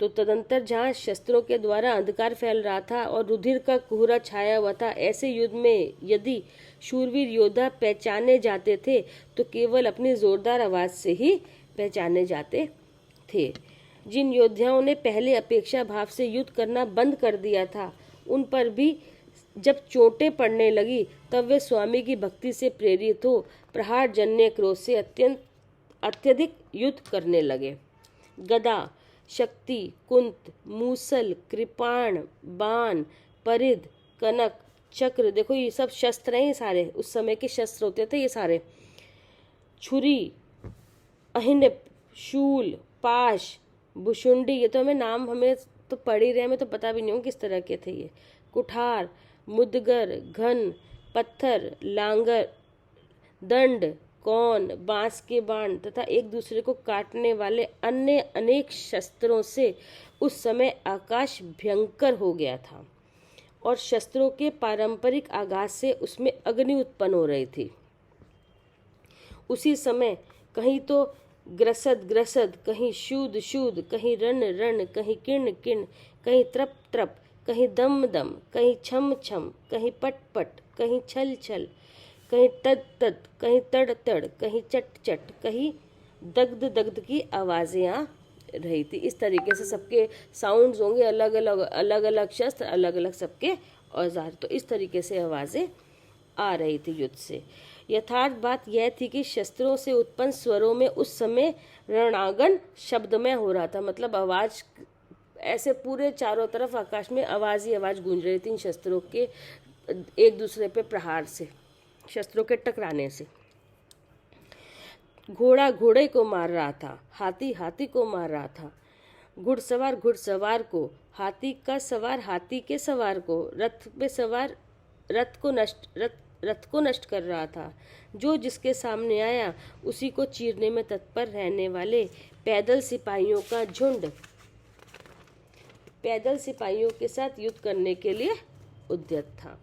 तो तदंतर जहाँ शस्त्रों के द्वारा अंधकार फैल रहा था और रुधिर का कोहरा छाया हुआ था, ऐसे युद्ध में यदि शूरवीर योद्धा पहचाने जाते थे तो केवल अपनी जोरदार आवाज से ही पहचाने जाते थे। जिन योद्धाओं ने पहले अपेक्षा भाव से युद्ध करना बंद कर दिया था, उन पर भी जब चोटें पड़ने लगी तब वे स्वामी की भक्ति से प्रेरित हो प्रहार जन्य क्रोध से अत्यधिक युद्ध करने लगे। गदा, शक्ति, कुंत, मूसल, कृपाण, बाण, परिध, कनक, चक्र, देखो ये सब शस्त्र हैं, ये सारे उस समय के शस्त्र होते थे ये सारे। छुरी, अहिनिप, शूल, पाश, भुशुंडी, ये तो हमें तो पढ़ ही रहे, हमें तो पता भी नहीं हो किस तरह के थे ये। कुठार, मुदगर, घन, पत्थर, लांगर, दंड, कौन, बांस के बाण तथा एक दूसरे को काटने वाले अन्य अनेक शस्त्रों से उस समय आकाश भयंकर हो गया था और शस्त्रों के पारंपरिक आघात से उसमें अग्नि उत्पन्न हो रही थी। उसी समय कहीं तो ग्रसद ग्रसद, कहीं शूद शूद, कहीं रण रण, कहीं किर्ण किर्ण, कहीं त्रप त्रप, कहीं दम दम, कहीं छम छम, कहीं पट पट, कहीं छल छल, कहीं तद तद, कहीं तड़ तड़, कहीं चट चट, कहीं दग्ध दग्ध की आवाज़ें आ रही थी। इस तरीके से सबके साउंड्स होंगे, अलग अलग अलग अलग शस्त्र, अलग अलग सबके औजार, तो इस तरीके से आवाज़ें आ रही थी युद्ध से। यथार्थ बात यह थी कि शस्त्रों से उत्पन्न स्वरों में उस समय रणांगन शब्दमय हो रहा था, मतलब आवाज़ ऐसे पूरे चारों तरफ आकाश में आवाज़ ही आवाज़ गूंज रही थी इन शस्त्रों के एक दूसरे पे प्रहार से, शस्त्रों के टकराने से। घोड़ा घोड़े को मार रहा था, हाथी हाथी को मार रहा था, घुड़सवार घुड़सवार को, हाथी का सवार हाथी के सवार को, रथ पे सवार रथ को नष्ट कर रहा था। जो जिसके सामने आया उसी को चीरने में तत्पर रहने वाले पैदल सिपाहियों का झुंड पैदल सिपाहियों के साथ युद्ध करने के लिए उद्यत था।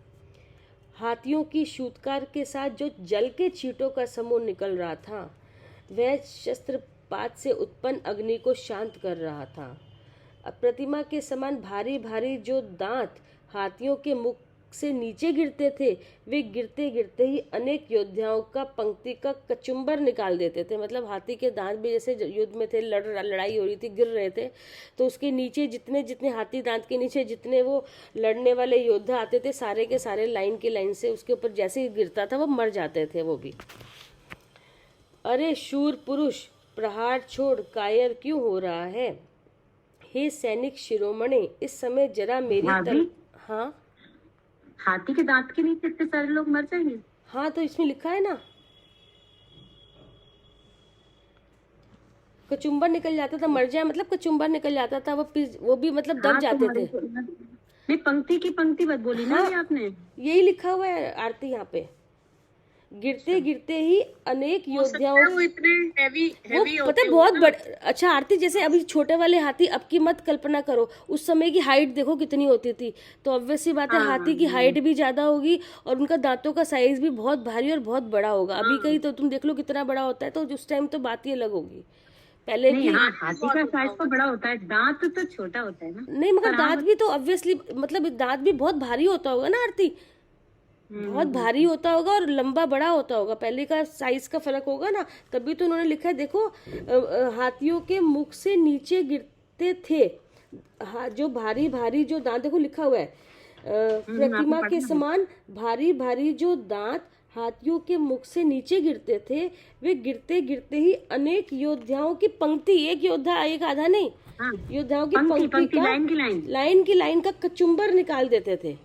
हाथियों की शूटकार के साथ जो जल के छींटों का समूह निकल रहा था, वह शस्त्रपात से उत्पन्न अग्नि को शांत कर रहा था। प्रतिमा के समान भारी भारी जो दांत हाथियों के मुख से नीचे गिरते थे, वे गिरते गिरते ही अनेक योद्धाओं का पंक्ति का कचुम्बर निकाल देते थे। मतलब हाथी के दांत भी जैसे युद्ध में थे, लड़ाई हो रही थी, गिर रहे थे, तो उसके नीचे जितने जितने हाथी दांत के नीचे जितने वो लड़ने वाले योद्धा आते थे, सारे के सारे लाइन की लाइन से उसके ऊपर जैसे ही गिरता था वो मर जाते थे वो भी। अरे शूर पुरुष, प्रहार छोड़ कायर क्यों हो रहा है? हे सैनिक शिरोमणि, इस समय जरा मेरी तरफ। हाँ, हाथी के दांत के नीचे इतने सारे लोग मर जाएंगे? हाँ, तो इसमें लिखा है ना, कचुम्बर निकल जाता था, मर जाए मतलब कचुम्बर निकल जाता था, वो भी मतलब दब जाते थे। नहीं, पंक्ति की पंक्ति बात बोली ना आपने, यही लिखा हुआ है आरती यहाँ पे। गिरते गिरते ही अनेक योद्धाओं, इतने हेवी पता है बहुत बड़े। अच्छा आरती, जैसे अभी छोटे वाले हाथी, अब की मत कल्पना करो, उस समय की हाइट देखो कितनी होती थी, तो ऑब्वियस सी बात है हाथी की हाइट भी ज्यादा होगी और उनका दांतों का साइज भी बहुत भारी और बहुत बड़ा होगा। अभी कहीं तो तुम देख लो कितना बड़ा होता है, तो उस टाइम तो बात ही अलग होगी। पहले की हाथी का साइज तो बड़ा होता है, दांत तो छोटा होता है ना। नहीं, मगर दांत भी तो ऑब्वियसली, मतलब दांत भी बहुत भारी होता होगा ना आरती, बहुत भारी होता होगा और लंबा बड़ा होता होगा, पहले का साइज का फर्क होगा ना, तभी तो उन्होंने लिखा है। देखो हाथियों के मुख से नीचे गिरते थे जो भारी भारी जो दांत, देखो लिखा हुआ है प्रतिमा के समान भारी भारी जो दांत हाथियों के मुख से नीचे गिरते थे, वे गिरते गिरते ही अनेक योद्धाओं की पंक्ति, एक योद्धा एक आधा नहीं, योद्धाओं की पंक्ति का लाइन की लाइन का कचुम्बर निकाल देते थे।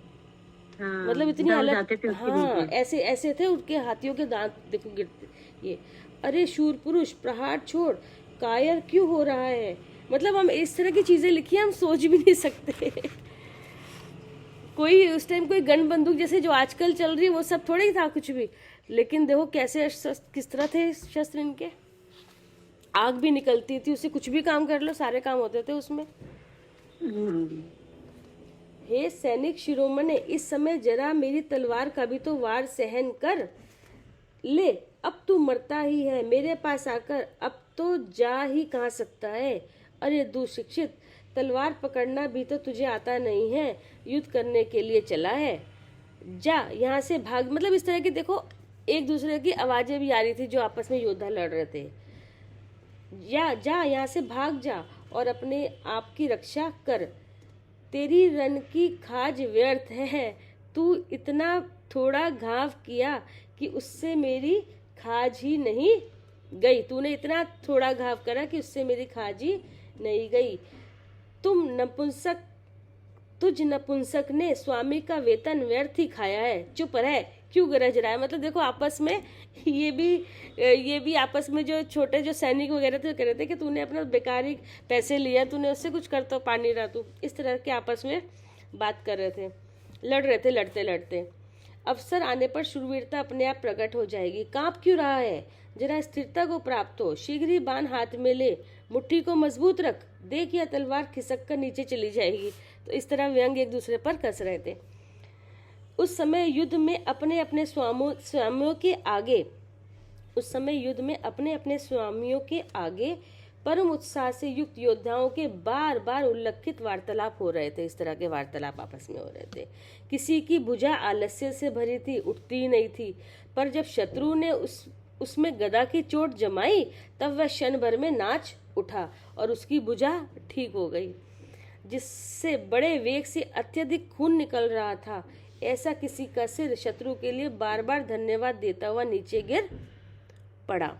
मतलब इतनी हालत, हाँ ऐसे ऐसे थे उनके हाथियों के दांत, देखो गिरते ये। अरे शूर पुरुष, प्रहार छोड़, कायर क्यों हो रहा है। मतलब हम इस तरह की चीजें लिखी हैं, हम सोच भी नहीं सकते। कोई उस टाइम कोई गन बंदूक जैसे जो आजकल चल रही है वो सब थोड़ा ही था कुछ भी, लेकिन देखो कैसे किस तरह थे शस्त्र इनके। आग भी निकलती थी, उससे कुछ भी काम कर लो, सारे काम होते थे उसमें। हे सैनिक शिरोमणि, इस समय जरा मेरी तलवार का भी तो वार सहन कर ले। अब तू मरता ही है मेरे पास आकर, अब तो जा ही कहाँ सकता है। अरे दुशिक्षित, तलवार पकड़ना भी तो तुझे आता नहीं है, युद्ध करने के लिए चला है, जा यहाँ से भाग। मतलब इस तरह की देखो एक दूसरे की आवाजें भी आ रही थी जो आपस में योद्धा लड़ रहे थे। जा जा यहाँ से भाग जा और अपने आप की रक्षा कर, तेरी रन की खाज व्यर्थ है। तू इतना थोड़ा घाव किया कि उससे मेरी खाज ही नहीं गई। तूने इतना थोड़ा घाव करा कि उससे मेरी खाज ही नहीं गई। तुझ नपुंसक ने स्वामी का वेतन व्यर्थ ही खाया है। चुप रह, क्यों गरज रहा है। मतलब देखो आपस में ये भी आपस में जो छोटे जो सैनिक वगैरह थे कह रहे थे कि तूने अपना बेकारी पैसे लिया, तूने उससे कुछ कर तो पा नहीं रहा तू। इस तरह के आपस में बात कर रहे थे, लड़ रहे थे लड़ते लड़ते। अवसर आने पर शूरवीरता अपने आप प्रकट हो जाएगी। कांप क्यों रहा है, जरा स्थिरता को प्राप्त हो। शीघ्र ही बाण हाथ में ले, मुट्ठी को मजबूत रख, देख या तलवार खिसक कर नीचे चली जाएगी। तो इस तरह व्यंग एक दूसरे पर कस रहे थे। उस समय युद्ध में अपने अपने स्वामियों के आगे परम उत्साह से युक्त योद्धाओं के बार बार उल्लेखित वार्तालाप हो रहे थे। इस तरह के वार्तालाप आपस में हो रहे थे। किसी की भुजा आलस्य से भरी थी, उठती ही नहीं थी, पर जब शत्रु ने उसमें गदा की चोट जमाई तब वह क्षण भर में नाच उठा और उसकी भुजा ठीक हो गई। जिससे बड़े वेग से अत्यधिक खून निकल रहा था, ऐसा किसी का सिर शत्रु के लिए बार बार धन्यवाद देता हुआ नीचे गिर पड़ा।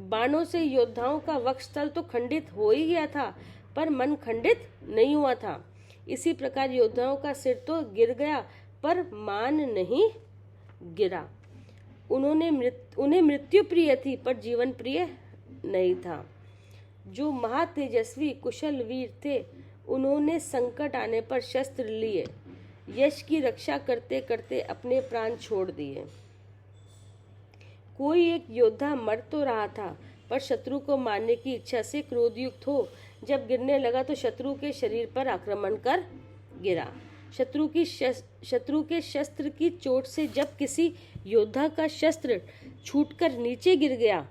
बाणों से योद्धाओं का वक्षस्थल तो खंडित हो ही गया था, पर मन खंडित नहीं हुआ था। इसी प्रकार योद्धाओं का सिर तो गिर गया, पर मान नहीं गिरा। उन्हें मृत्यु प्रिय थी, पर जीवन प्रिय नहीं था। जो महातेजस्वी कुशल वीर थे, उन्होंने संकट आने पर शस्त्र लिए, यश की रक्षा करते करते अपने प्राण छोड़ दिए। कोई एक योद्धा मर तो रहा था, पर शत्रु को मारने की इच्छा से क्रोधयुक्त हो जब गिरने लगा तो शत्रु के शरीर पर आक्रमण कर गिरा। शत्रु के शस्त्र की चोट से जब किसी योद्धा का शस्त्र छूटकर नीचे गिर गया,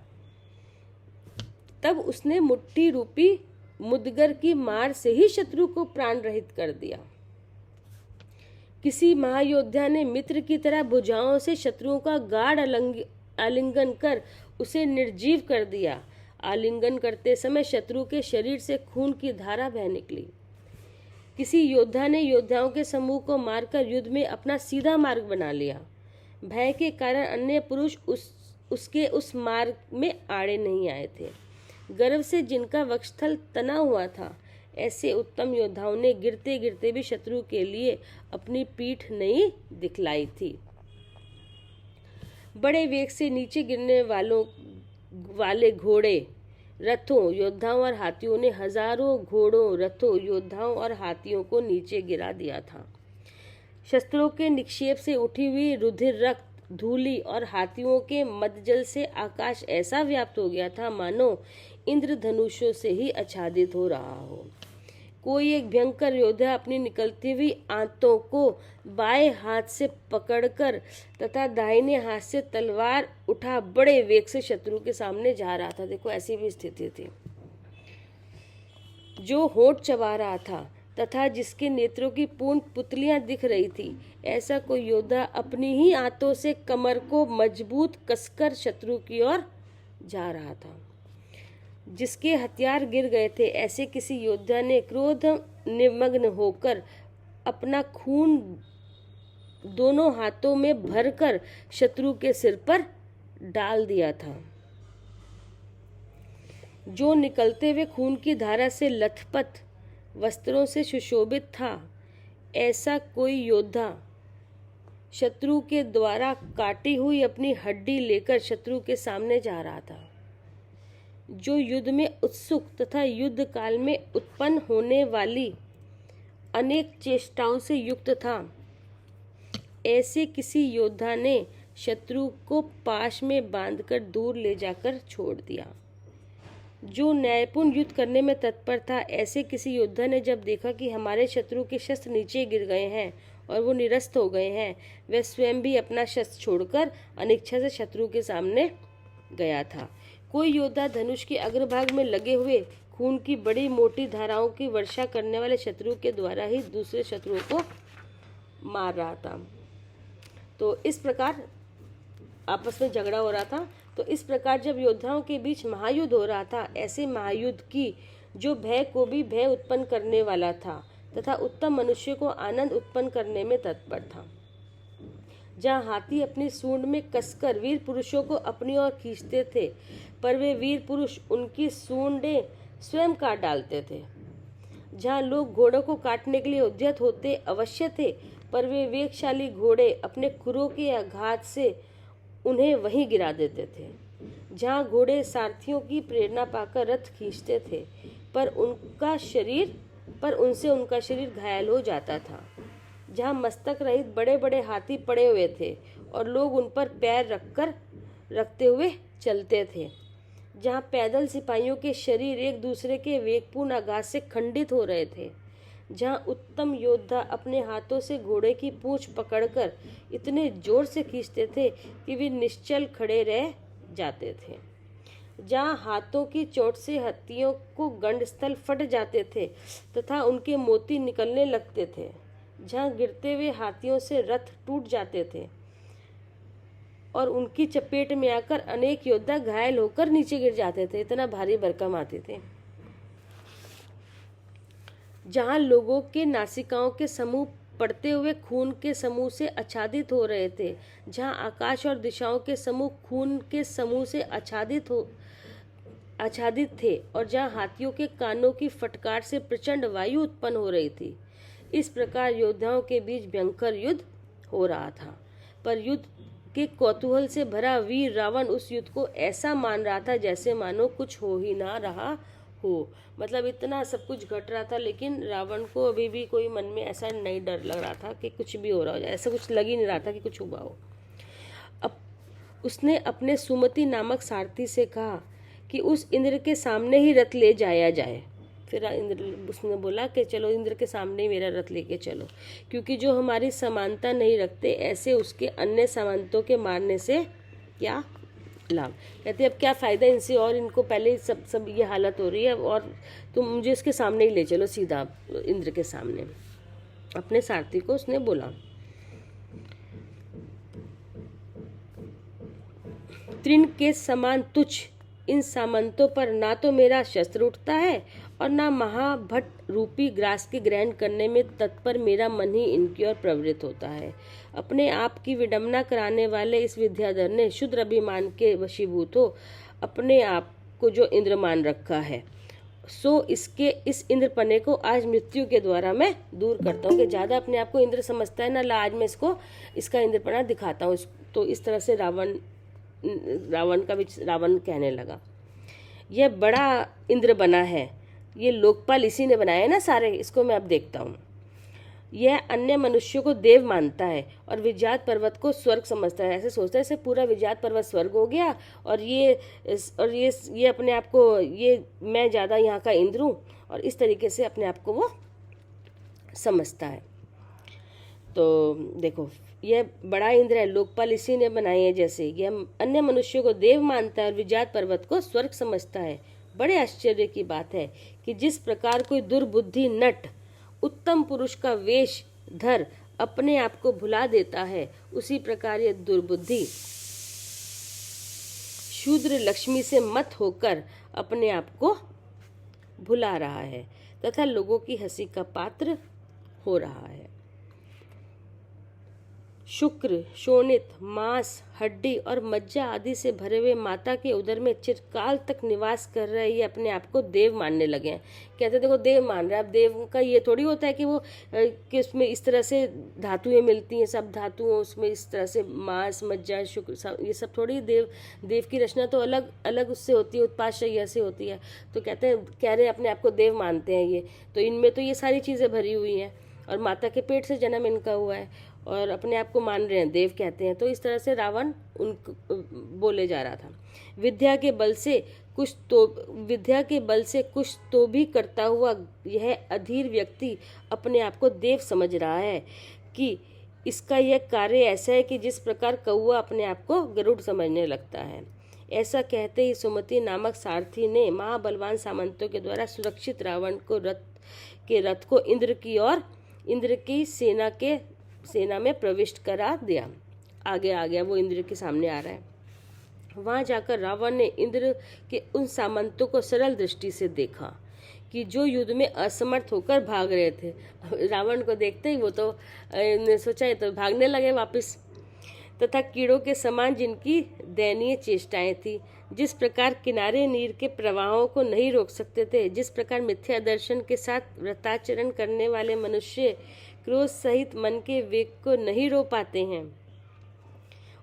तब उसने मुट्ठी रूपी मुदगर की मार से ही शत्रु को प्राण रहित कर दिया। किसी महायोद्धा ने मित्र की तरह भुजाओं से शत्रुओं का गाढ़ आलिंगन कर उसे निर्जीव कर दिया। आलिंगन करते समय शत्रु के शरीर से खून की धारा बह निकली। किसी योद्धा ने योद्धाओं के समूह को मारकर युद्ध में अपना सीधा मार्ग बना लिया। भय के कारण अन्य पुरुष उसके उस मार्ग में आड़े नहीं आए थे। गर्व से जिनका वक्षस्थल तना हुआ था, ऐसे उत्तम योद्धाओं ने गिरते गिरते भी शत्रु के लिए अपनी पीठ नहीं दिखलाई थी। बड़े वेग से नीचे गिरने वाले घोड़े, रथों, योद्धाओं और हाथियों ने हजारों घोड़ों, रथों, योद्धाओं और हाथियों को नीचे गिरा दिया था। शस्त्रों के निक्षेप से उठी हुई रुधिर, रक्त, धूलि और हाथियों के मदजल से आकाश ऐसा व्याप्त हो गया था मानो इंद्रधनुषों से ही आच्छादित हो रहा हो। कोई एक भयंकर योद्धा अपनी निकलती हुई आंतों को बाएं हाथ से पकड़कर तथा दाहिने हाथ से तलवार उठा बड़े वेग से शत्रु के सामने जा रहा था। देखो ऐसी भी स्थिति थी। जो होंठ चबा रहा था तथा जिसके नेत्रों की पूर्ण पुतलियां दिख रही थी, ऐसा कोई योद्धा अपनी ही आंतों से कमर को मजबूत कसकर शत्रु की ओर जा रहा था। जिसके हथियार गिर गए थे, ऐसे किसी योद्धा ने क्रोध निमग्न होकर अपना खून दोनों हाथों में भरकर शत्रु के सिर पर डाल दिया था। जो निकलते हुए खून की धारा से लथपथ वस्त्रों से सुशोभित था, ऐसा कोई योद्धा शत्रु के द्वारा काटी हुई अपनी हड्डी लेकर शत्रु के सामने जा रहा था, जो युद्ध में उत्सुक तथा युद्ध काल में उत्पन्न होने वाली अनेक चेष्टाओं से युक्त था। ऐसे किसी योद्धा ने शत्रु को पाश में बांधकर दूर ले जाकर छोड़ दिया। जो न्यायपूर्ण युद्ध करने में तत्पर था, ऐसे किसी योद्धा ने जब देखा कि हमारे शत्रु के शस्त्र नीचे गिर गए हैं और वो निरस्त हो गए हैं, वह स्वयं भी अपना शस्त्र छोड़कर अनिच्छा से शत्रु के सामने गया था। कोई योद्धा धनुष के अग्रभाग में लगे हुए खून की बड़ी मोटी धाराओं की वर्षा करने वाले शत्रु के द्वारा ही दूसरे शत्रुओं को मार रहा था। तो इस प्रकार आपस में झगड़ा हो रहा था। तो इस प्रकार जब योद्धाओं के बीच महायुद्ध हो रहा था, ऐसे महायुद्ध की जो भय को भी भय उत्पन्न करने वाला था तथा उत्तम मनुष्य को आनंद उत्पन्न करने में तत्पर था, जहाँ हाथी अपनी सूंड में कसकर वीर पुरुषों को अपनी ओर खींचते थे, पर वे वीर पुरुष उनकी सूंडें स्वयं काट डालते थे। जहाँ लोग घोड़ों को काटने के लिए उद्यत होते अवश्य थे, पर वे वेगशाली घोड़े अपने खुरों के आघात से उन्हें वहीं गिरा देते थे। जहाँ घोड़े सारथियों की प्रेरणा पाकर रथ खींचते थे, पर उनसे उनका शरीर घायल हो जाता था। जहाँ मस्तक रहित बड़े बड़े हाथी पड़े हुए थे और लोग उन पर पैर रखते हुए चलते थे। जहाँ पैदल सिपाहियों के शरीर एक दूसरे के वेगपूर्ण आघात से खंडित हो रहे थे। जहाँ उत्तम योद्धा अपने हाथों से घोड़े की पूंछ पकड़कर इतने जोर से खींचते थे कि वे निश्चल खड़े रह जाते थे। जहाँ हाथों की चोट से हाथियों को गंडस्थल फट जाते थे तथा उनके मोती निकलने लगते थे। जहाँ गिरते हुए हाथियों से रथ टूट जाते थे और उनकी चपेट में आकर अनेक योद्धा घायल होकर नीचे गिर जाते थे, इतना भारी भरकम आते थे। जहाँ लोगों के नासिकाओं के समूह पड़ते हुए खून के समूह से आच्छादित हो रहे थे, जहाँ आकाश और दिशाओं के समूह खून के समूह से आच्छादित थे और जहाँ हाथियों के कानों की फटकार से प्रचंड वायु उत्पन्न हो रही थी। इस प्रकार योद्धाओं के बीच भयंकर युद्ध हो रहा था। पर युद्ध के कौतूहल से भरा वीर रावण उस युद्ध को ऐसा मान रहा था जैसे मानो कुछ हो ही ना रहा हो। मतलब इतना सब कुछ घट रहा था, लेकिन रावण को अभी भी कोई मन में ऐसा नहीं डर लग रहा था कि कुछ भी हो रहा हो, ऐसा कुछ लग ही नहीं रहा था कि कुछ हुआ हो। अब उसने अपने सुमति नामक सारथी से कहा कि उस इंद्र के सामने ही रथ ले जाया जाए। फिर उसने बोला कि चलो इंद्र के सामने ही मेरा रथ लेके चलो, क्योंकि जो हमारी समानता नहीं रखते ऐसे उसके अन्य सामंतों के मारने से क्या लाभ। कहते अब क्या फ़ायदा इनसे, और इनको पहले सब ये हालत हो रही है और तुम मुझे इसके सामने ही ले चलो, सीधा इंद्र के सामने। अपने सारथी को उसने बोला। तृण के समान तुच्छ इन सामंतों पर ना तो मेरा शस्त्र उठता है और ना महाभट्ट रूपी ग्रास के ग्रहण करने में तत्पर मेरा मन ही इनकी ओर प्रवृत्त होता है। अपने आप की विडंबना कराने वाले इस विद्याधर ने शुद्ध अभिमान के वशीभूत हो अपने आप को जो इंद्र मान रखा है, सो इसके इस इंद्रपने को आज मृत्यु के द्वारा मैं दूर करता हूँ। कि ज़्यादा अपने आप को इंद्र समझता है ना, ला आज मैं इसको इसका इंद्रपना दिखाता हूँ। तो इस तरह से रावण कहने लगा, यह बड़ा इंद्र बना है, ये लोकपाल इसी ने बनाया है ना सारे, इसको मैं अब देखता हूँ। यह अन्य मनुष्यों को देव मानता है और विजात पर्वत को स्वर्ग समझता है। ऐसे सोचता है, ऐसे पूरा विजात पर्वत स्वर्ग हो गया और ये अपने आप को, ये मैं ज़्यादा यहाँ का इंद्र हूँ, और इस तरीके से अपने आप को वो समझता है। तो देखो, यह बड़ा इंद्र है, लोकपाल इसी ने बनाई है। जैसे यह अन्य मनुष्यों को देव मानता है और विजात पर्वत को स्वर्ग समझता है। बड़े आश्चर्य की बात है कि जिस प्रकार कोई दुर्बुद्धि नट उत्तम पुरुष का वेश धर अपने आप को भुला देता है, उसी प्रकार यह दुर्बुद्धि शूद्र लक्ष्मी से मत होकर अपने आप को भुला रहा है तथा लोगों की हंसी का पात्र हो रहा है। शुक्र, शोणित, मांस, हड्डी और मज्जा आदि से भरे हुए माता के उदर में चिरकाल तक निवास कर रहे ये अपने आप को देव मानने लगे हैं। कहते देखो देव मान रहे हैं। अब देव का ये थोड़ी होता है कि वो कि उसमें इस तरह से धातुएं मिलती हैं, सब धातुओं उसमें इस तरह से मांस, मज्जा, शुक्र, ये सब थोड़ी देव की रचना तो अलग अलग उससे होती है, उत्पाद शैया से होती है। तो कहते हैं, कह रहे हैं अपने आप को देव मानते हैं ये। तो इनमें तो ये सारी चीज़ें भरी हुई हैं और माता के पेट से जन्म इनका हुआ है और अपने आप को मान रहे हैं, देव कहते हैं। तो इस तरह से रावण उनको बोले जा रहा था। विद्या के बल से कुछ तो भी करता हुआ यह अधीर व्यक्ति अपने आप को देव समझ रहा है कि इसका यह कार्य ऐसा है कि जिस प्रकार कौवा अपने आप को गरुड़ समझने लगता है। ऐसा कहते ही सुमति नामक सारथी ने महाबलवान सामंतों के द्वारा सुरक्षित रावण को रथ को इंद्र की सेना में प्रविष्ट करा दिया। आगे आ गया, वो इंद्र के सामने आ रहा है। वहां जाकर रावण ने इंद्र के उन सामंतों को सरल दृष्टि से देखा कि जो युद्ध में असमर्थ होकर भाग रहे थे। रावण को देखते ही वो तो ने सोचा है तो भागने लगे वापस। तथा कीड़ों के समान जिनकी दयनीय चेष्टाएं थी। जिस प्रकार किनारे नीर के प्रवाहों को नहीं रोक सकते थे, जिस प्रकार मिथ्या दर्शन के साथ व्रताचरण करने वाले मनुष्य क्रोध सहित मन के वेग को नहीं रोक पाते हैं,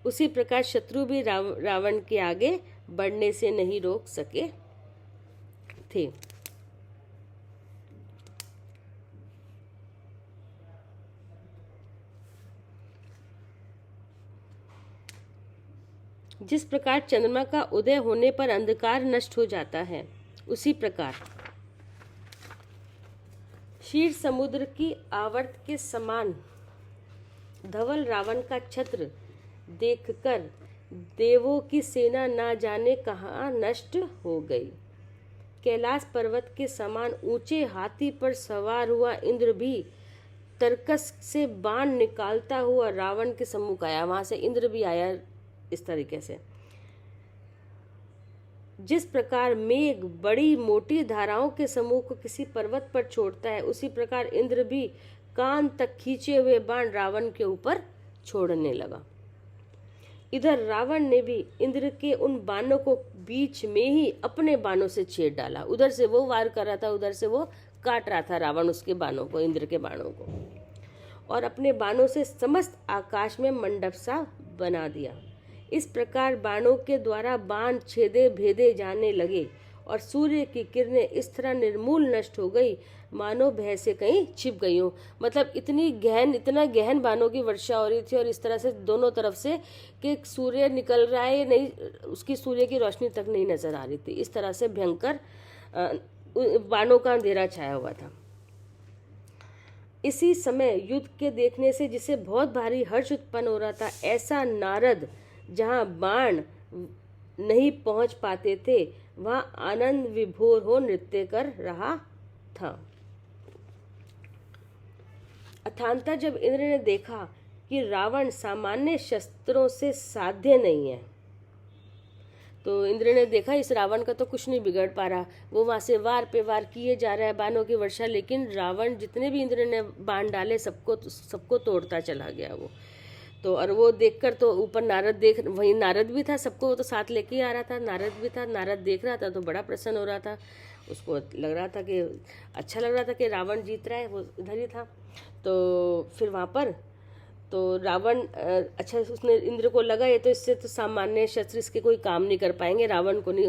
उसी प्रकार शत्रु भी रावण के आगे बढ़ने से नहीं रोक सके थे। जिस प्रकार चंद्रमा का उदय होने पर अंधकार नष्ट हो जाता है, उसी प्रकार क्षीर समुद्र की आवर्त के समान धवल रावण का छत्र देखकर देवों की सेना ना जाने कहाँ नष्ट हो गई। कैलाश पर्वत के समान ऊंचे हाथी पर सवार हुआ इंद्र भी तरकस से बाण निकालता हुआ रावण के सम्मुख आया। वहां से इंद्र भी आया इस तरीके से। जिस प्रकार मेघ बड़ी मोटी धाराओं के समूह को किसी पर्वत पर छोड़ता है, उसी प्रकार इंद्र भी कान तक खींचे हुए बाण रावण के ऊपर छोड़ने लगा। इधर रावण ने भी इंद्र के उन बाणों को बीच में ही अपने बाणों से छेड़ डाला। उधर से वो वार कर रहा था, उधर से वो काट रहा था रावण उसके बाणों को, इंद्र के बाणों को, और अपने बाणों से समस्त आकाश में मंडप सा बना दिया। इस प्रकार बाणों के द्वारा बाण छेदे भेदे जाने लगे और सूर्य की किरणें इस तरह निर्मूल नष्ट हो गई मानो भय से कहीं छिप गई हो। मतलब इतना गहन बाणों की वर्षा हो रही थी और इस तरह से दोनों तरफ से कि सूर्य निकल रहा है नहीं, उसकी सूर्य की रोशनी तक नहीं नजर आ रही थी। इस तरह से भयंकर बाणों का अंधेरा छाया हुआ था। इसी समय युद्ध के देखने से जिसे बहुत भारी हर्ष उत्पन्न हो रहा था, ऐसा नारद जहाँ बाण नहीं पहुंच पाते थे वहां आनंद विभोर हो नृत्य कर रहा था। अथान्ता जब इंद्र ने देखा कि रावण सामान्य शस्त्रों से साध्य नहीं है, तो इंद्र ने देखा इस रावण का तो कुछ नहीं बिगड़ पा रहा। वो वहां से वार पे वार किए जा रहा है बाणों की वर्षा, लेकिन रावण जितने भी इंद्र ने बाण डाले सबको तोड़ता चला गया वो तो। और वो देखकर तो ऊपर वही नारद भी था, सबको वो तो साथ लेके ही आ रहा था। नारद भी था, नारद देख रहा था तो बड़ा प्रसन्न हो रहा था। उसको लग रहा था कि अच्छा लग रहा था कि रावण जीत रहा है, वो इधर ही था। तो फिर वहाँ पर तो रावण अच्छा, उसने इंद्र को लगा ये तो इससे तो सामान्य शस्त्र इसके कोई काम नहीं कर पाएंगे, रावण को नहीं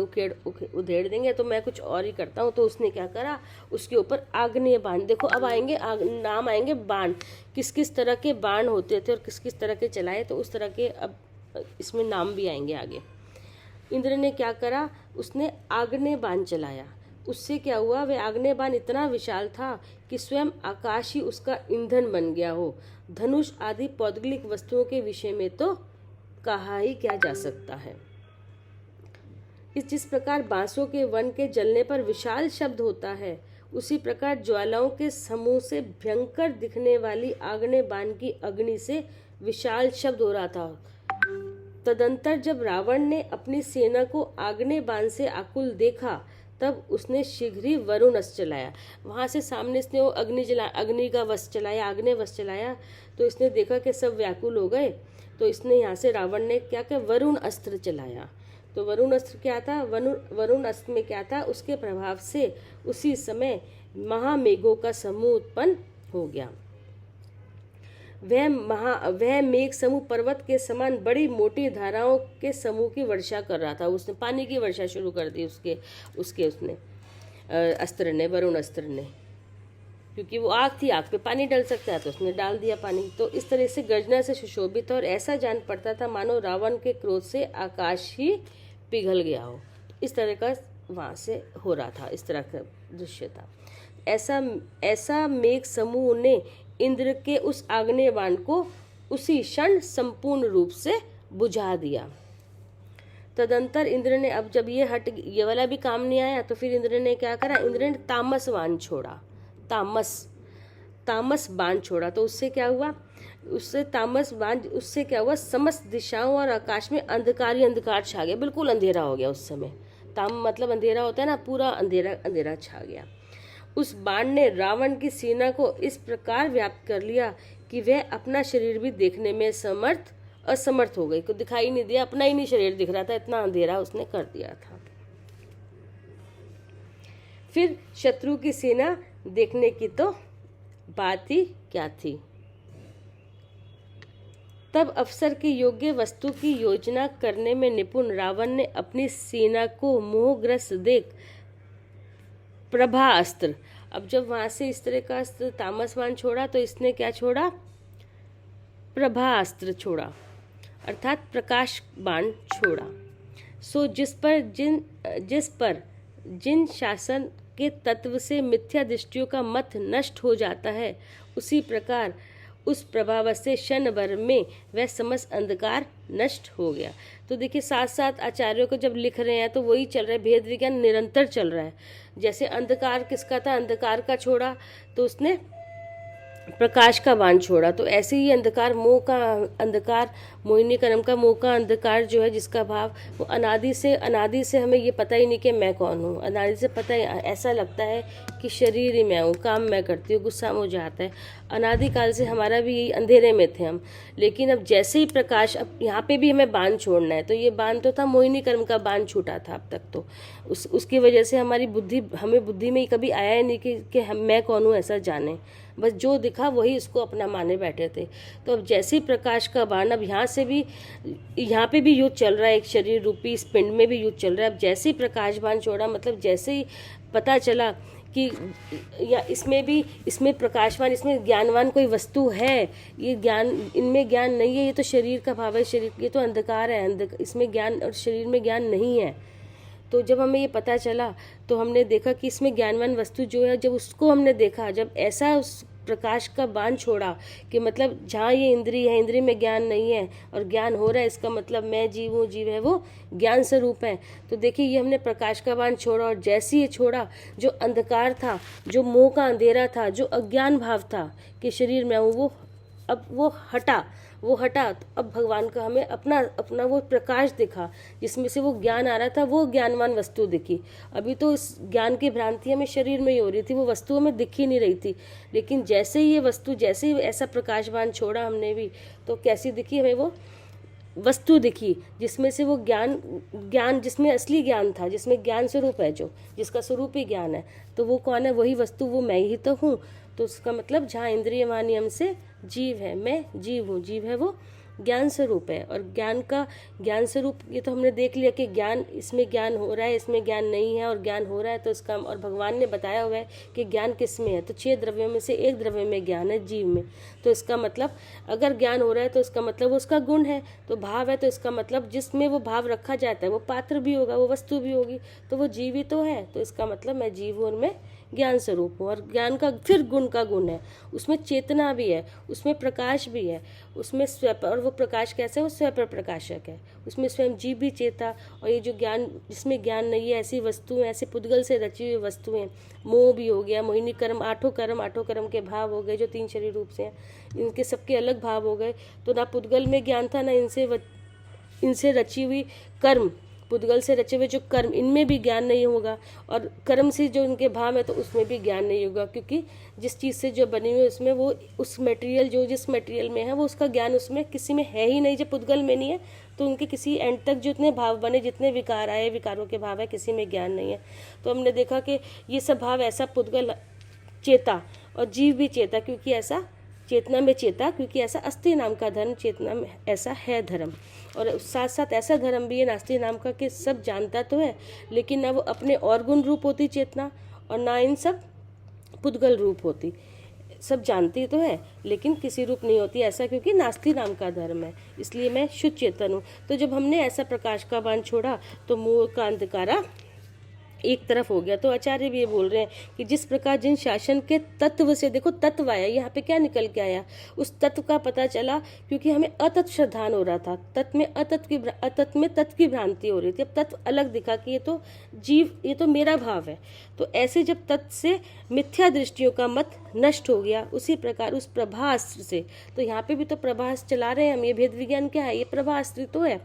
उधेड़ देंगे, तो मैं कुछ और ही करता हूँ। तो उसने क्या करा, उसके ऊपर आग्नेय बाण, देखो अब आएंगे नाम आएंगे बाण, किस किस तरह के बाण होते थे और किस किस तरह के चलाए, तो उस तरह के अब इसमें नाम भी आएंगे आगे। इंद्र ने क्या करा, उसने आग्नेय बाण चलाया। उससे क्या हुआ, वह आग्नेय बाण इतना विशाल था कि स्वयं आकाश ही उसका ईंधन बन गया हो। धनुष आदि पौद्गलिक वस्तुओं के विषय में तो कहा ही क्या जा सकता है। जिस प्रकार बांसों के वन के जलने पर विशाल शब्द होता है, उसी प्रकार ज्वालाओं के समूह से भयंकर दिखने वाली आग्नेय बाण की अग्नि से विशाल शब्द हो रहा था। तदंतर जब रावण ने अपनी सेना को आग्नेय बाण से आकुल देखा, तब उसने शीघ्र ही वरुण अस्त्र चलाया। वहाँ से सामने इसने वो अग्नि का वस्त्र चलाया, आग्नेय वस्त्र चलाया। तो इसने देखा कि सब व्याकुल हो गए, तो इसने यहाँ से रावण ने क्या किया, वरुण अस्त्र चलाया। तो वरुण अस्त्र क्या था, वरुण अस्त्र में क्या था, उसके प्रभाव से उसी समय महामेघों का समूह उत्पन्न हो गया। वह मेघ समूह पर्वत के समान बड़ी मोटी धाराओं के समूह की वर्षा कर रहा था। उसने पानी की वर्षा शुरू कर दी उसने अस्त्र ने, वरुण अस्त्र ने, क्योंकि वो आग थी, आग पे पानी डल सकता है, तो उसने डाल दिया पानी। तो इस तरह से गर्जना से सुशोभित और ऐसा जान पड़ता था मानो रावण के क्रोध से आकाश ही पिघल गया हो। इस तरह का वहाँ से हो रहा था, इस तरह का दृश्य था। ऐसा मेघ समूह ने इंद्र के उस आग्नेय बाण को उसी क्षण संपूर्ण रूप से बुझा दिया। तदंतर इंद्र ने, अब जब ये वाला भी काम नहीं आया, तो फिर इंद्र ने क्या करा, इंद्र ने तामस बाण छोड़ा, तामस बाण छोड़ा। तो उससे क्या हुआ, उससे क्या हुआ, समस्त दिशाओं और आकाश में अंधकार ही अंधकार छा गया, बिल्कुल अंधेरा हो गया उस समय। ताम मतलब अंधेरा होता है ना, पूरा अंधेरा अंधेरा छा गया। उस बाण ने रावण की सेना को इस प्रकार व्याप्त कर लिया कि वह अपना शरीर भी देखने में असमर्थ हो गई, को दिखाई नहीं दिया, अपना ही नहीं शरीर दिख रहा था, इतना अंधेरा उसने कर दिया था। फिर शत्रु की सेना देखने की तो बात ही क्या थी। तब अवसर की योग्य वस्तु की योजना करने में निपुण रावण ने अपनी सेना को मोहग्रस्त देख प्रभा अस्त्र, अब जब वहां से इस तरह का अस्त्र तामस बाण छोड़ा, तो इसने क्या छोड़ा, प्रभा अस्त्र छोड़ा, अर्थात प्रकाश बाण छोड़ा। सो जिस पर जिन शासन के तत्व से मिथ्या दृष्टियों का मत नष्ट हो जाता है, उसी प्रकार उस प्रभाव से क्षण भर में वह समस्त अंधकार नष्ट हो गया। तो देखिए, साथ साथ आचार्यों को जब लिख रहे हैं तो वही चल रहा है, भेद विज्ञान निरंतर चल रहा है। जैसे अंधकार किसका था, अंधकार का छोड़ा तो उसने प्रकाश का बाण छोड़ा, तो ऐसे ही अंधकार मोहिनी कर्म का मोह का अंधकार जो है, जिसका भाव वो अनादि से हमें ये पता ही नहीं कि मैं कौन हूँ। अनादि से पता ही, ऐसा लगता है कि शरीर ही मैं हूँ, काम मैं करती हूँ, गुस्सा हो जाता है। अनादि काल से हमारा भी यही, अंधेरे में थे हम। लेकिन अब जैसे ही प्रकाश, अब यहाँ पे भी हमें बाण छोड़ना है, तो ये बाण तो था मोहिनी कर्म का बाण छूटा था अब तक, तो उसकी वजह से हमारी बुद्धि में कभी आया ही नहीं कि मैं कौन हूँ ऐसा जाने, बस जो दिखा वही इसको अपना माने बैठे थे। तो अब जैसे ही प्रकाश का बाण, अब यहाँ पे भी युद्ध चल रहा है, एक शरीर रूपी इस पिंड में भी युद्ध चल रहा है। अब जैसे ही प्रकाश बाण छोड़ा, मतलब जैसे ही पता चला कि या इसमें प्रकाशवान, इसमें ज्ञानवान कोई वस्तु है, ये ज्ञान, इनमें ज्ञान नहीं है, ये तो शरीर का भाव है, शरीर, ये तो अंधकार है, इसमें ज्ञान और शरीर में ज्ञान नहीं है। तो जब हमें ये पता चला, तो हमने देखा कि इसमें ज्ञानवान वस्तु जो है, जब उसको हमने देखा, जब ऐसा उस प्रकाश का बाण छोड़ा कि मतलब जहाँ ये इंद्रिय है, इंद्रिय में ज्ञान नहीं है और ज्ञान हो रहा है, इसका मतलब मैं जीव हूँ, जीव है वो ज्ञान स्वरूप है। तो देखिए, ये हमने प्रकाश का बाण छोड़ा, और जैसे ही ये छोड़ा, जो अंधकार था, जो मोह का अंधेरा था, जो अज्ञान भाव था कि शरीर में हूँ, वो हटा। तो अब भगवान का हमें अपना वो प्रकाश दिखा, जिसमें से वो ज्ञान आ रहा था, वो ज्ञानवान वस्तु दिखी। अभी तो इस ज्ञान की भ्रांति हमें शरीर में ही हो रही थी, वो वस्तु हमें दिख ही नहीं रही थी। लेकिन जैसे ही ऐसा प्रकाशवान छोड़ा हमने भी, तो कैसी दिखी हमें वो वस्तु दिखी, जिसमें से वो ज्ञान जिसमें असली ज्ञान था, जिसमें ज्ञान स्वरूप है, जिसका स्वरूप ही ज्ञान है। तो वो कौन है, वही वस्तु, वो मैं ही तो हूँ। तो उसका मतलब जहाँ इंद्रियमान नियम से जीव है, मैं जीव हूँ, जीव है वो ज्ञान स्वरूप है। और ज्ञान स्वरूप, ये तो हमने देख लिया कि ज्ञान, इसमें ज्ञान हो रहा है, इसमें ज्ञान नहीं है, और ज्ञान हो रहा है तो इसका, और भगवान ने बताया हुआ है कि ज्ञान किस में है, तो 6 द्रव्यों में से एक द्रव्य में ज्ञान है, जीव में। तो इसका मतलब अगर ज्ञान हो रहा है तो इसका मतलब उसका गुण है, तो भाव है, तो इसका मतलब जिसमें वो भाव रखा जाता है वो पात्र भी होगा, वो वस्तु भी होगी, तो वो जीव ही तो है। तो इसका मतलब मैं जीव हूँ और मैं ज्ञान स्वरूप हूँ। और ज्ञान का फिर गुण का गुण है, उसमें चेतना भी है, उसमें प्रकाश भी है, उसमें और वो प्रकाश कैसे है, वो स्वयं प्रकाशक है, उसमें स्वयं जीव भी चेता। और ये जो ज्ञान, जिसमें ज्ञान नहीं है, ऐसी वस्तुएं, ऐसे पुद्गल से रची हुई वस्तुएं, मोह भी हो गया, मोहिनी कर्म, आठों कर्म के भाव हो गए जो 3 शरीर रूप से हैं, इनके सबके अलग भाव हो गए। तो ना पुद्गल में ज्ञान था, ना इनसे रची हुई कर्म, पुद्गल से रचे हुए जो कर्म, इनमें भी ज्ञान नहीं होगा, और कर्म से जो उनके भाव है तो उसमें भी ज्ञान नहीं होगा, क्योंकि जिस चीज़ से जो बनी हुई है उसमें वो उस मटेरियल जो जिस मटेरियल में है वो उसका ज्ञान उसमें किसी में है ही नहीं। जब पुद्गल में नहीं है तो उनके किसी एंड तक जितने भाव बने, जितने विकार आए, विकारों के भाव है, किसी में ज्ञान नहीं है। तो हमने देखा कि ये सब भाव ऐसा पुद्गल चेता और जीव भी चेता, क्योंकि ऐसा चेतना में चेता, क्योंकि ऐसा अस्ति नाम का धर्म, चेतना में ऐसा है धर्म। और साथ साथ ऐसा धर्म भी है नास्ति नाम का कि सब जानता तो है लेकिन ना वो अपने और गुण रूप होती चेतना, और ना इन सब पुद्गल रूप होती। सब जानती तो है लेकिन किसी रूप नहीं होती, ऐसा क्योंकि नास्ति नाम का धर्म है, इसलिए मैं शुद्ध चेतन हूँ। तो जब हमने ऐसा प्रकाश का बाण छोड़ा तो मोह का अंधकारा एक तरफ हो गया। तो आचार्य भी ये बोल रहे हैं कि जिस प्रकार जिन शासन के तत्व से, देखो तत्व आया, यहाँ पे क्या निकल के आया, उस तत्व का पता चला, क्योंकि हमें अतत्व श्रद्धान हो रहा था, तत्व में अतत्व में तत्व की भ्रांति हो रही थी। अब तत्व अलग दिखा कि ये तो जीव, ये तो मेरा भाव है। तो ऐसे जब तत्व से मिथ्या दृष्टियों का मत नष्ट हो गया, उसी प्रकार उस प्रभास्त्र से, तो यहाँ पे भी तो प्रभास्त्र चला रहे हैं हम, ये भेद विज्ञान क्या है, ये प्रभास्त्र तो है।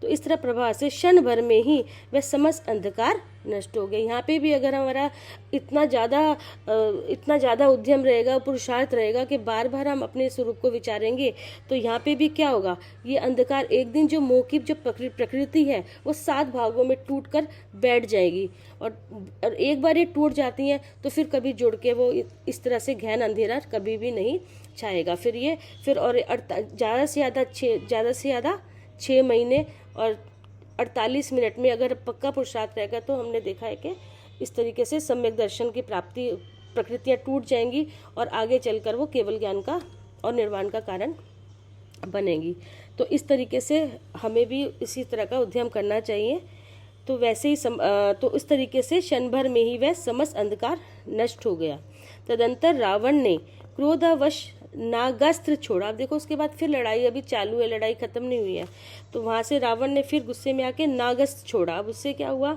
तो इस तरह प्रभा से क्षण भर में ही वह समस्त अंधकार नष्ट हो गया। यहाँ पे भी अगर हमारा इतना ज़्यादा उद्यम रहेगा, पुरुषार्थ रहेगा कि बार बार हम अपने स्वरूप को विचारेंगे, तो यहाँ पे भी क्या होगा, ये अंधकार एक दिन जो मोह की जो प्रकृति है वो 7 भागों में टूट कर बैठ जाएगी, और एक बार ये टूट जाती हैं तो फिर कभी जुड़ के वो इस तरह से गहन अंधेरा कभी भी नहीं छाएगा। फिर और ज़्यादा से ज़्यादा 6 महीने और 48 मिनट में अगर पक्का पुरुषार्थ रहेगा तो हमने देखा है कि इस तरीके से सम्यक दर्शन की प्राप्ति, प्रकृतियाँ टूट जाएंगी और आगे चलकर वो केवल ज्ञान का और निर्वाण का कारण बनेगी। तो इस तरीके से हमें भी इसी तरह का उद्यम करना चाहिए। तो वैसे ही तो इस तरीके से क्षण भर में ही वह समस्त अंधकार नष्ट हो गया। तदंतर रावण ने क्रोधावश नागास्त्र छोड़ा। अब देखो उसके बाद फिर लड़ाई अभी चालू है, लड़ाई खत्म नहीं हुई है। तो वहां से रावण ने फिर गुस्से में आके नागास्त्र छोड़ा। अब उससे क्या हुआ,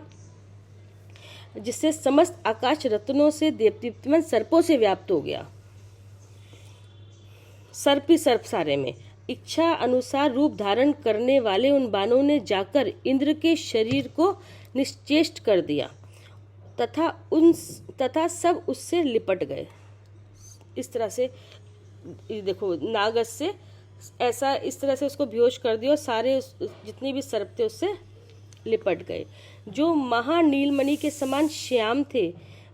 जिससे समस्त आकाश रत्नों से दीप्तिमान सर्पों से व्याप्त हो गया। सर्प ही सर्प सारे में इच्छा अनुसार रूप धारण करने वाले उन बाणों ने जाकर इंद्र के शरीर को निश्चेष्ट कर दिया तथा सब उससे लिपट गए। इस तरह से देखो नागस से ऐसा इस तरह से उसको बेहोश कर दिया और सारे जितने भी सर्प थे उससे लिपट गए। जो महानीलमणि के समान श्याम थे,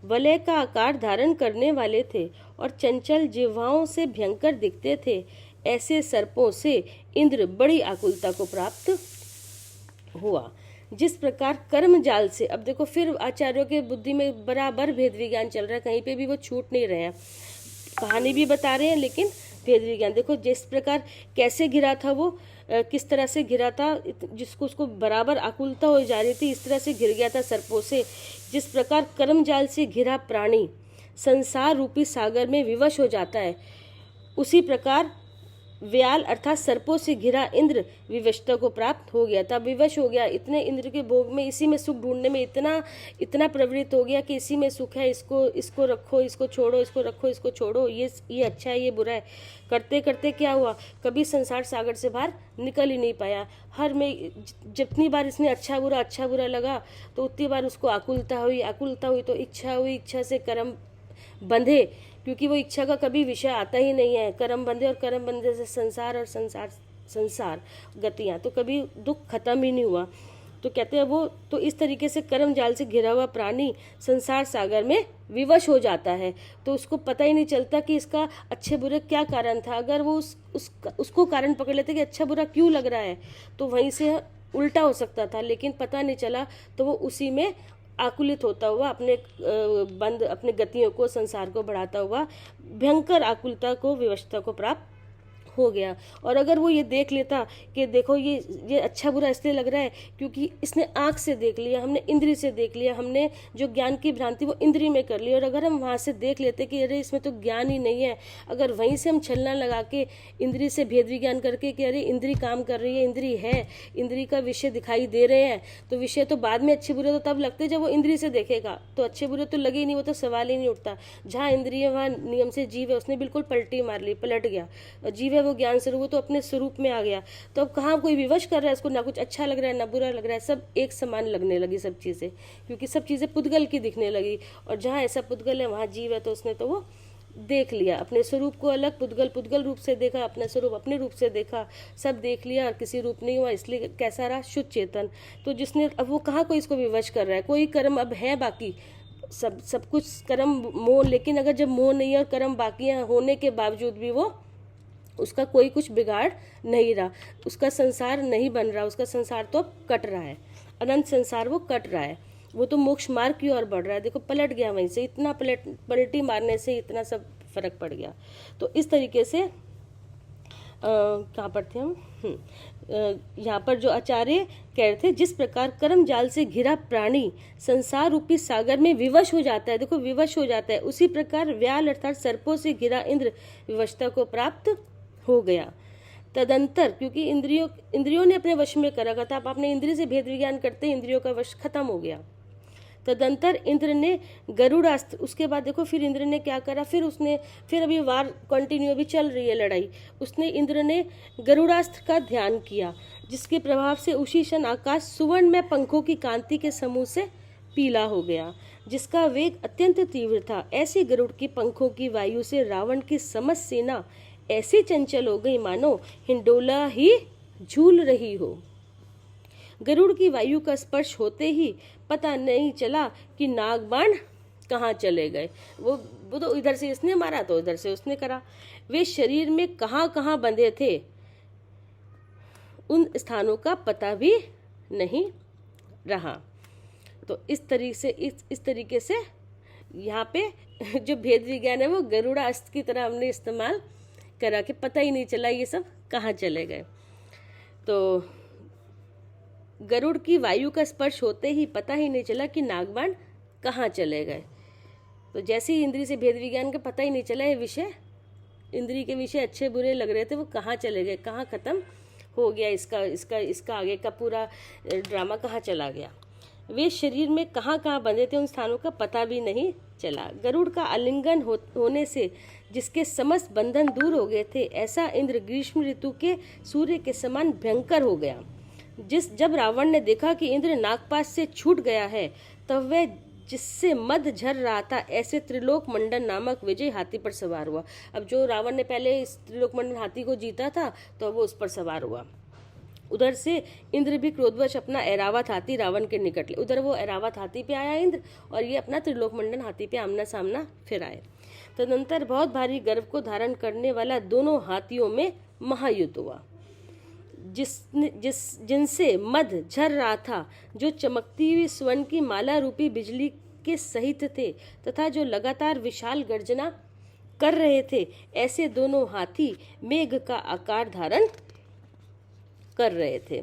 वलय का आकार धारण करने वाले थे और चंचल जिह्वाओं से भयंकर दिखते थे, ऐसे सर्पों से इंद्र बड़ी आकुलता को प्राप्त हुआ। जिस प्रकार कर्म जाल से, अब देखो फिर आचार्यों के बुद्धि में बराबर भेद विज्ञान चल रहा है, कहीं पे भी वो छूट नहीं रहे हैं, कहानी भी बता रहे हैं लेकिन भेद विज्ञान। देखो जिस प्रकार कैसे गिरा था वो, किस तरह से गिरा था, जिसको उसको बराबर आकुलता हो जा रही थी, इस तरह से गिर गया था सर्पों से। जिस प्रकार कर्म जाल से घिरा प्राणी संसार रूपी सागर में विवश हो जाता है, उसी प्रकार व्याल अर्थात सर्पों से घिरा इंद्र विवशता को प्राप्त हो गया था। विवश हो गया, इतने इंद्र के भोग में, इसी में सुख ढूंढने में इतना प्रवृत्त हो गया कि इसी में सुख है, इसको रखो, इसको छोड़ो, इसको रखो, इसको छोड़ो, ये अच्छा है, ये बुरा है, करते करते क्या हुआ, कभी संसार सागर से बाहर निकल ही नहीं पाया। हर में जितनी बार इसने अच्छा बुरा लगा तो उतनी बार उसको आकुलता हुई तो इच्छा हुई, इच्छा से कर्म बंधे, क्योंकि वो इच्छा का कभी विषय आता ही नहीं है, कर्म बंधे और कर्म बंधे से संसार और संसार गतियाँ, तो कभी दुख खत्म ही नहीं हुआ। तो कहते हैं वो, तो इस तरीके से कर्म जाल से घिरा हुआ प्राणी संसार सागर में विवश हो जाता है, तो उसको पता ही नहीं चलता कि इसका अच्छे बुरे क्या कारण था। अगर वो उसको कारण पकड़ लेते कि अच्छा बुरा क्यों लग रहा है, तो वहीं से उल्टा हो सकता था, लेकिन पता नहीं चला, तो वो उसी में आकुलित होता हुआ अपने गतियों को, संसार को बढ़ाता हुआ भयंकर आकुलता को, विवशता को प्राप्त हो गया। और अगर वो ये देख लेता कि देखो ये अच्छा बुरा इसलिए लग रहा है क्योंकि इसने आँख से देख लिया, हमने इंद्री से देख लिया, हमने जो ज्ञान की भ्रांति वो इंद्री में कर ली, और अगर हम वहाँ से देख लेते कि अरे इसमें तो ज्ञान ही नहीं है, अगर वहीं से हम छलना लगा के इंद्री से भेद विज्ञान करके कि अरे इंद्री काम कर रही है, इंद्री है, इंद्री का विषय दिखाई दे रहे हैं, तो विषय तो बाद में अच्छे बुरे तो तब लगते जब वो इंद्री से देखेगा, तो अच्छे बुरे तो लगे ही नहीं, वो तो सवाल ही नहीं उठता। जहाँ इंद्रिय वहाँ नियम से जीव है, उसने बिल्कुल पलटी मार ली, पलट गया, जीव है वो वो ज्ञान स्वरूप, वो तो अपने स्वरूप में आ गया। तो अब कहाँ कोई विवश कर रहा है इसको, ना कुछ अच्छा लग रहा है ना बुरा लग रहा है, सब एक समान लगने लगी सब चीज़ें, क्योंकि सब चीज़ें पुद्गल की दिखने लगी। और जहाँ ऐसा पुद्गल है वहाँ जीव है, तो उसने तो वो देख लिया अपने स्वरूप को अलग, पुद्गल पुद्गल रूप से देखा, अपना स्वरूप अपने रूप से देखा, सब देख लिया और किसी रूप नहीं हुआ, इसलिए कैसा रहा, शुद्ध चेतन। तो जिसने, अब वो कहाँ कोई इसको विवश कर रहा है, कोई कर्म अब है बाकी, सब कुछ कर्म मोह, लेकिन अगर जब मोह नहीं है और कर्म बाकी है होने के बावजूद भी वो, उसका कोई कुछ बिगाड़ नहीं रहा, उसका संसार नहीं बन रहा, उसका संसार तो अब कट रहा है, अनंत संसार वो कट रहा है, वो तो मोक्ष मार्ग की ओर बढ़ रहा है। देखो पलट गया वहीं से, इतना पलटी मारने से इतना सब फर्क पड़ गया। तो इस तरीके से कहाँ पर थे हम, यहाँ पर जो आचार्य कह रहे थे, जिस प्रकार कर्म जाल से घिरा प्राणी संसार रूपी सागर में विवश हो जाता है, देखो विवश हो जाता है, उसी प्रकार व्याल अर्थात सर्पों से घिरा इंद्र विवशता को प्राप्त हो गया। तदंतर, क्योंकि इंद्रियों ने अपने वश में कर रखा था, अब आपने इंद्रिय से भेद विज्ञान करते इंद्रियों का वश खत्म हो गया। तदंतर इंद्र ने गरुड़ास्त्र, उसके बाद देखो फिर इंद्र ने क्या करा, फिर अभी वार कंटिन्यू अभी चल रही है लड़ाई, इंद्र ने गरुड़ास्त्र का ध्यान किया, जिसके प्रभाव से उसी क्षण आकाश सुवर्ण में पंखों की कांति के समूह से पीला हो गया, जिसका वेग अत्यंत तीव्र था। ऐसी गरुड़ की पंखों की वायु से रावण की समस्त सेना ऐसी चंचल हो गई मानो हिंडोला ही झूल रही हो। गरुड़ की वायु का स्पर्श होते ही पता नहीं चला कि नागबाण कहाँ चले गए। वो तो इधर से इसने मारा तो इधर से उसने करा। वे शरीर में कहाँ कहाँ बंधे थे उन स्थानों का पता भी नहीं रहा। तो इस तरीके से यहाँ पे जो भेद विज्ञान है वो गरुड़ास्त्र की तरह हमने इस्तेमाल करा कि पता ही नहीं चला ये सब कहाँ चले गए। तो गरुड़ की वायु का स्पर्श होते ही पता ही नहीं चला कि नागबाण कहाँ चले गए। तो जैसे ही इंद्री से भेद विज्ञान का पता ही नहीं चला, ये विषय इंद्री के विषय अच्छे बुरे लग रहे थे, वो कहाँ चले गए, कहाँ खत्म हो गया, इसका आगे का पूरा ड्रामा कहाँ चला गया। वे शरीर में कहाँ कहाँ बंधे थे उन स्थानों का पता भी नहीं चला। गरुड़ का आलिंगन होने से जिसके समस्त बंधन दूर हो गए थे, ऐसा इंद्र ग्रीष्म ऋतु के सूर्य के समान भयंकर हो गया। जब रावण ने देखा कि इंद्र नागपाश से छूट गया है, तब वह जिससे मद झर रहा था ऐसे त्रिलोक मंडन नामक विजय हाथी पर सवार हुआ। अब जो रावण ने पहले इस त्रिलोक मंडन हाथी को जीता था, तो वो उस पर सवार हुआ। उधर से इंद्र भी क्रोधवश अपना ऐरावत हाथी रावण के निकट ले, उधर वो ऐरावत हाथी पे आया इंद्र, और ये अपना त्रिलोक मंडन हाथी पे आमना सामना फिर आए। तदनंतर बहुत भारी गर्व को धारण करने वाला दोनों हाथियों में महायुद्ध हुआ, जिनसे मद झर रहा था, जो चमकती हुई स्वर्ण की माला रूपी बिजली के सहित थे तथा जो लगातार विशाल गर्जना कर रहे थे। ऐसे दोनों हाथी मेघ का आकार धारण कर रहे थे।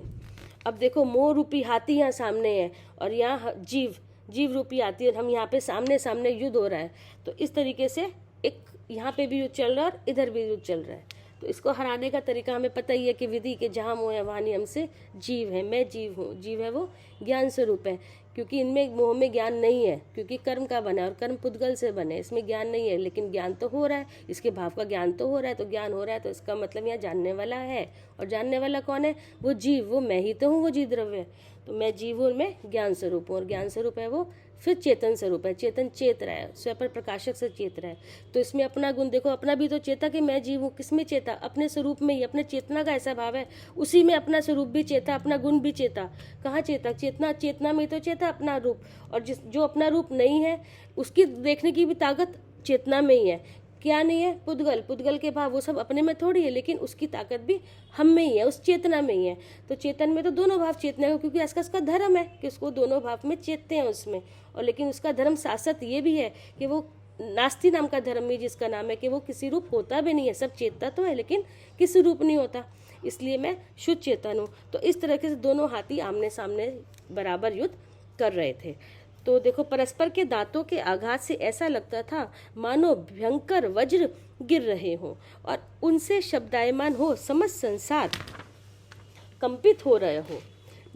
अब देखो मोह रूपी हाथी यहाँ सामने है और यहाँ जीव रूपी हाथी है, हम यहाँ पे सामने सामने युद्ध हो रहा है। तो इस तरीके से एक यहाँ पे भी युद्ध चल रहा है और इधर भी युद्ध चल रहा है। तो इसको हराने का तरीका हमें पता ही है कि विधि के जहाँ मोह है वहाँ नियम से जीव है, मैं जीव हूँ। जीव है वो ज्ञान स्वरूप है, क्योंकि इनमें मोह में ज्ञान नहीं है, क्योंकि कर्म का बना है और कर्म पुद्गल से बने, इसमें ज्ञान नहीं है। लेकिन ज्ञान तो हो रहा है, इसके भाव का ज्ञान तो हो रहा है, तो ज्ञान हो रहा है तो इसका मतलब यहाँ जानने वाला है। और जानने वाला कौन है? वो जीव, वो मैं ही तो हूँ, वो जीव द्रव्य। तो मैं जीव हूँ, मैं ज्ञान स्वरूप हूँ, और ज्ञान स्वरूप है वो फिर चेतन स्वरूप है। चेतन चेत रहा है, स्वयं पर प्रकाशक से चेत रहा है। तो इसमें अपना गुण देखो, अपना भी तो चेता कि मैं जीव हूँ। किसमें चेता? अपने स्वरूप में ही, अपने चेतना का ऐसा भाव है, उसी में अपना स्वरूप भी चेता, अपना गुण भी चेता। कहाँ चेता? चेतना में तो चेता अपना रूप। और जो अपना रूप नहीं है उसकी देखने की भी ताकत चेतना में ही है। क्या नहीं है? पुद्गल के भाव, वो सब अपने में थोड़ी है, लेकिन उसकी ताकत भी हम में ही है, उस चेतना में ही है। तो चेतन में तो दोनों भाव चेतना है, क्योंकि उसका धर्म है कि उसको दोनों भाव में चेतते हैं उसमें। और लेकिन उसका धर्म शासत ये भी है कि वो नास्ति नाम का धर्म ही जिसका नाम है कि वो किसी रूप होता भी नहीं है। सब चेतता तो है लेकिन किसी रूप नहीं होता, इसलिए मैं शुद्ध चेतन हूँ। तो इस तरीके से दोनों हाथी आमने सामने बराबर युद्ध कर रहे थे। तो देखो, परस्पर के दांतों के आघात से ऐसा लगता था मानो भयंकर वज्र गिर रहे हों और उनसे शब्दायमान हो समस्त संसार कंपित हो रहे हो।